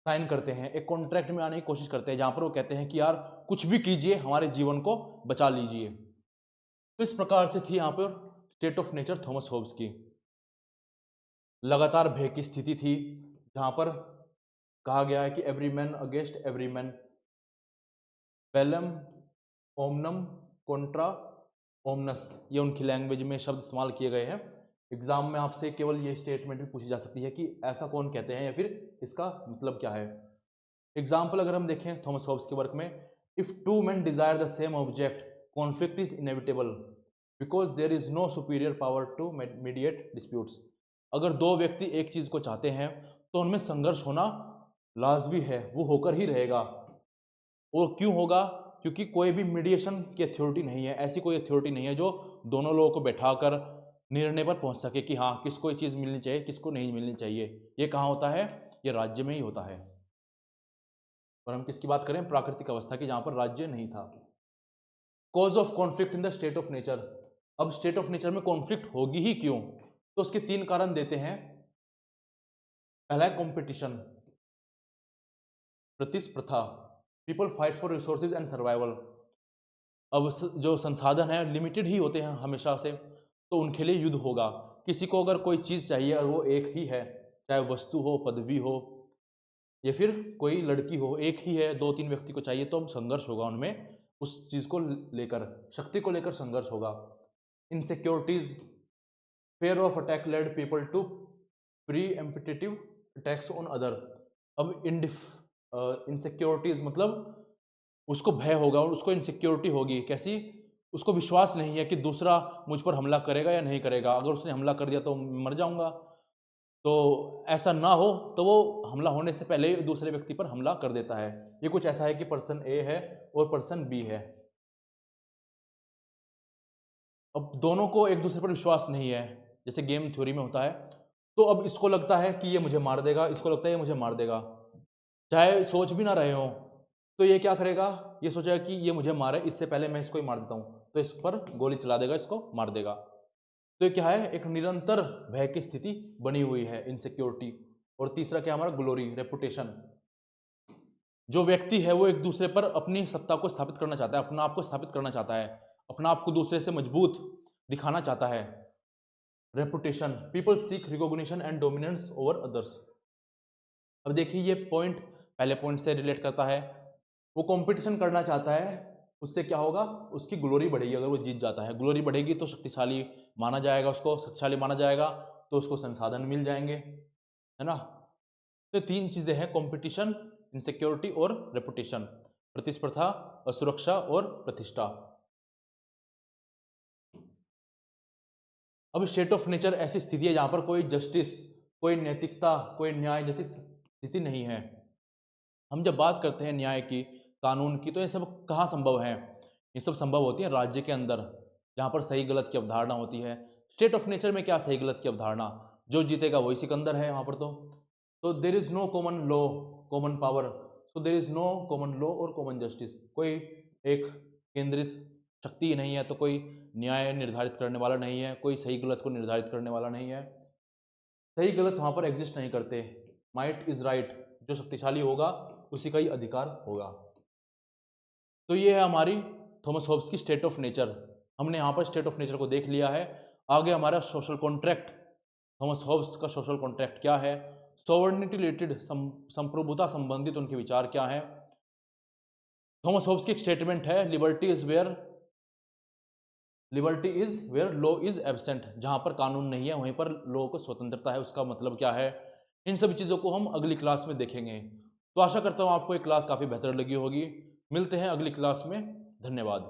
साइन करते हैं, एक कॉन्ट्रैक्ट में आने की कोशिश करते हैं, जहां पर वो कहते हैं कि यार कुछ भी कीजिए, हमारे जीवन को बचा लीजिए। तो इस प्रकार से थी यहां पर state of nature Thomas Hobbes की। लगातार भय की स्थिति थी, जहां पर कहा गया है कि every man against every man, बेलम ओमनम कॉन्ट्रा ओमनस, ये उनकी लैंग्वेज में शब्द इस्तेमाल किए गए हैं। एग्जाम में आपसे केवल ये स्टेटमेंट भी पूछी जा सकती है कि ऐसा कौन कहते हैं या फिर इसका मतलब क्या है। एग्जाम्पल अगर हम देखें थॉमस हॉब्स के वर्क में, if two men desire the same object, conflict is inevitable because there is no superior power to mediate disputes. अगर दो व्यक्ति एक चीज को चाहते हैं तो उनमें संघर्ष होना लाजमी है, वो होकर ही रहेगा। और क्यों होगा, क्योंकि कोई भी मीडिएशन की अथॉरिटी नहीं है, ऐसी कोई अथॉरिटी नहीं है जो दोनों लोगों को बैठाकर निर्णय पर पहुंच सके कि हाँ किसको ये चीज़ मिलनी चाहिए, किसको नहीं मिलनी चाहिए। ये कहाँ होता है, ये राज्य में ही होता है। और हम किसकी बात करें, प्राकृतिक अवस्था की, जहां पर राज्य नहीं था। Cause of conflict in the state of nature, अब स्टेट ऑफ नेचर में कॉन्फ्लिक्ट होगी ही क्यों, तो उसके 3 कारण देते हैं। पहला है कॉम्पिटिशन, प्रतिस्पर्धा, people fight for resources and survival. अब जो संसाधन है लिमिटेड ही होते हैं हमेशा से, तो उनके लिए युद्ध होगा। किसी को अगर कोई चीज़ चाहिए और वो एक ही है, चाहे वस्तु हो, पदवी हो या फिर कोई लड़की हो, एक ही है, 2-3 व्यक्ति को चाहिए, तो अब संघर्ष होगा उनमें, उस चीज़ को लेकर, शक्ति को लेकर संघर्ष होगा। Insecurities, fear of attack led people to preemptive attacks on other. अब इनसिक्योरिटीज मतलब उसको भय होगा और उसको इनसिक्योरिटी होगी, कैसी, उसको विश्वास नहीं है कि दूसरा मुझ पर हमला करेगा या नहीं करेगा, अगर उसने हमला कर दिया तो मर जाऊंगा, तो ऐसा ना हो, तो वो हमला होने से पहले ही दूसरे व्यक्ति पर हमला कर देता है। ये कुछ ऐसा है कि पर्सन ए है और पर्सन बी है, अब दोनों को एक दूसरे पर विश्वास नहीं है, जैसे गेम थ्योरी में होता है। तो अब इसको लगता है कि ये मुझे मार देगा, इसको लगता है ये मुझे मार देगा, चाहे सोच भी ना रहे हो, तो ये क्या करेगा, ये सोचेगा कि ये मुझे मारे, इससे पहले मैं इसको ही मार देता हूँ, तो इस पर गोली चला देगा, इसको मार देगा। तो ये क्या है, एक निरंतर भय की स्थिति बनी हुई है, इनसिक्योरिटी। और तीसरा क्या, हमारा ग्लोरी, रेपुटेशन। जो व्यक्ति है वो एक दूसरे पर अपनी सत्ता को स्थापित करना चाहता है, अपना आप को स्थापित करना चाहता है, अपना आप को दूसरे से मजबूत दिखाना चाहता है। Reputation, people seek recognition and dominance over others. अब देखिए ये पॉइंट पहले पॉइंट से रिलेट करता है, वो कंपटीशन करना चाहता है, उससे क्या होगा, उसकी ग्लोरी बढ़ेगी। अगर वो जीत जाता है, ग्लोरी बढ़ेगी तो शक्तिशाली माना जाएगा, उसको शक्तिशाली माना जाएगा, तो उसको संसाधन मिल जाएंगे, है ना। तो 3 चीजें हैं, कंपटीशन, इनसिक्योरिटी और रेपुटेशन, प्रतिस्पर्धा, असुरक्षा और प्रतिष्ठा। अब स्टेट ऑफ नेचर ऐसी स्थिति है जहां पर कोई जस्टिस, कोई नैतिकता, कोई न्याय जैसी स्थिति नहीं है। हम जब बात करते हैं न्याय की, कानून की, तो ये सब कहाँ संभव है, ये सब संभव होती है राज्य के अंदर, जहाँ पर सही गलत की अवधारणा होती है। स्टेट ऑफ नेचर में क्या सही गलत की अवधारणा, जो जीतेगा वही सिकंदर है वहाँ पर। तो there is no common law, common power, so there is no common law और कॉमन जस्टिस। कोई एक केंद्रित शक्ति नहीं है, तो कोई न्याय निर्धारित करने वाला नहीं है, कोई सही गलत को निर्धारित करने वाला नहीं है, सही गलत वहाँ पर एग्जिस्ट नहीं करते। माइट इज राइट, जो शक्तिशाली होगा उसी का ही अधिकार होगा। तो ये है हमारी थॉमस हॉब्स की स्टेट ऑफ नेचर। हमने यहाँ पर स्टेट ऑफ नेचर को देख लिया है। आगे हमारा सोशल कॉन्ट्रैक्ट, थॉमस हॉब्स का सोशल कॉन्ट्रैक्ट क्या है, सॉवर्निटी रिलेटेड, संप्रभुता संबंधित उनके विचार क्या हैं। थॉमस हॉब्स की एक स्टेटमेंट है, liberty is where law is absent, जहां पर कानून नहीं है वहीं पर लॉ को स्वतंत्रता है। उसका मतलब क्या है, इन सभी चीज़ों को हम अगली क्लास में देखेंगे। तो आशा करता हूँ आपको ये क्लास काफ़ी बेहतर लगी होगी। मिलते हैं अगली क्लास में, धन्यवाद।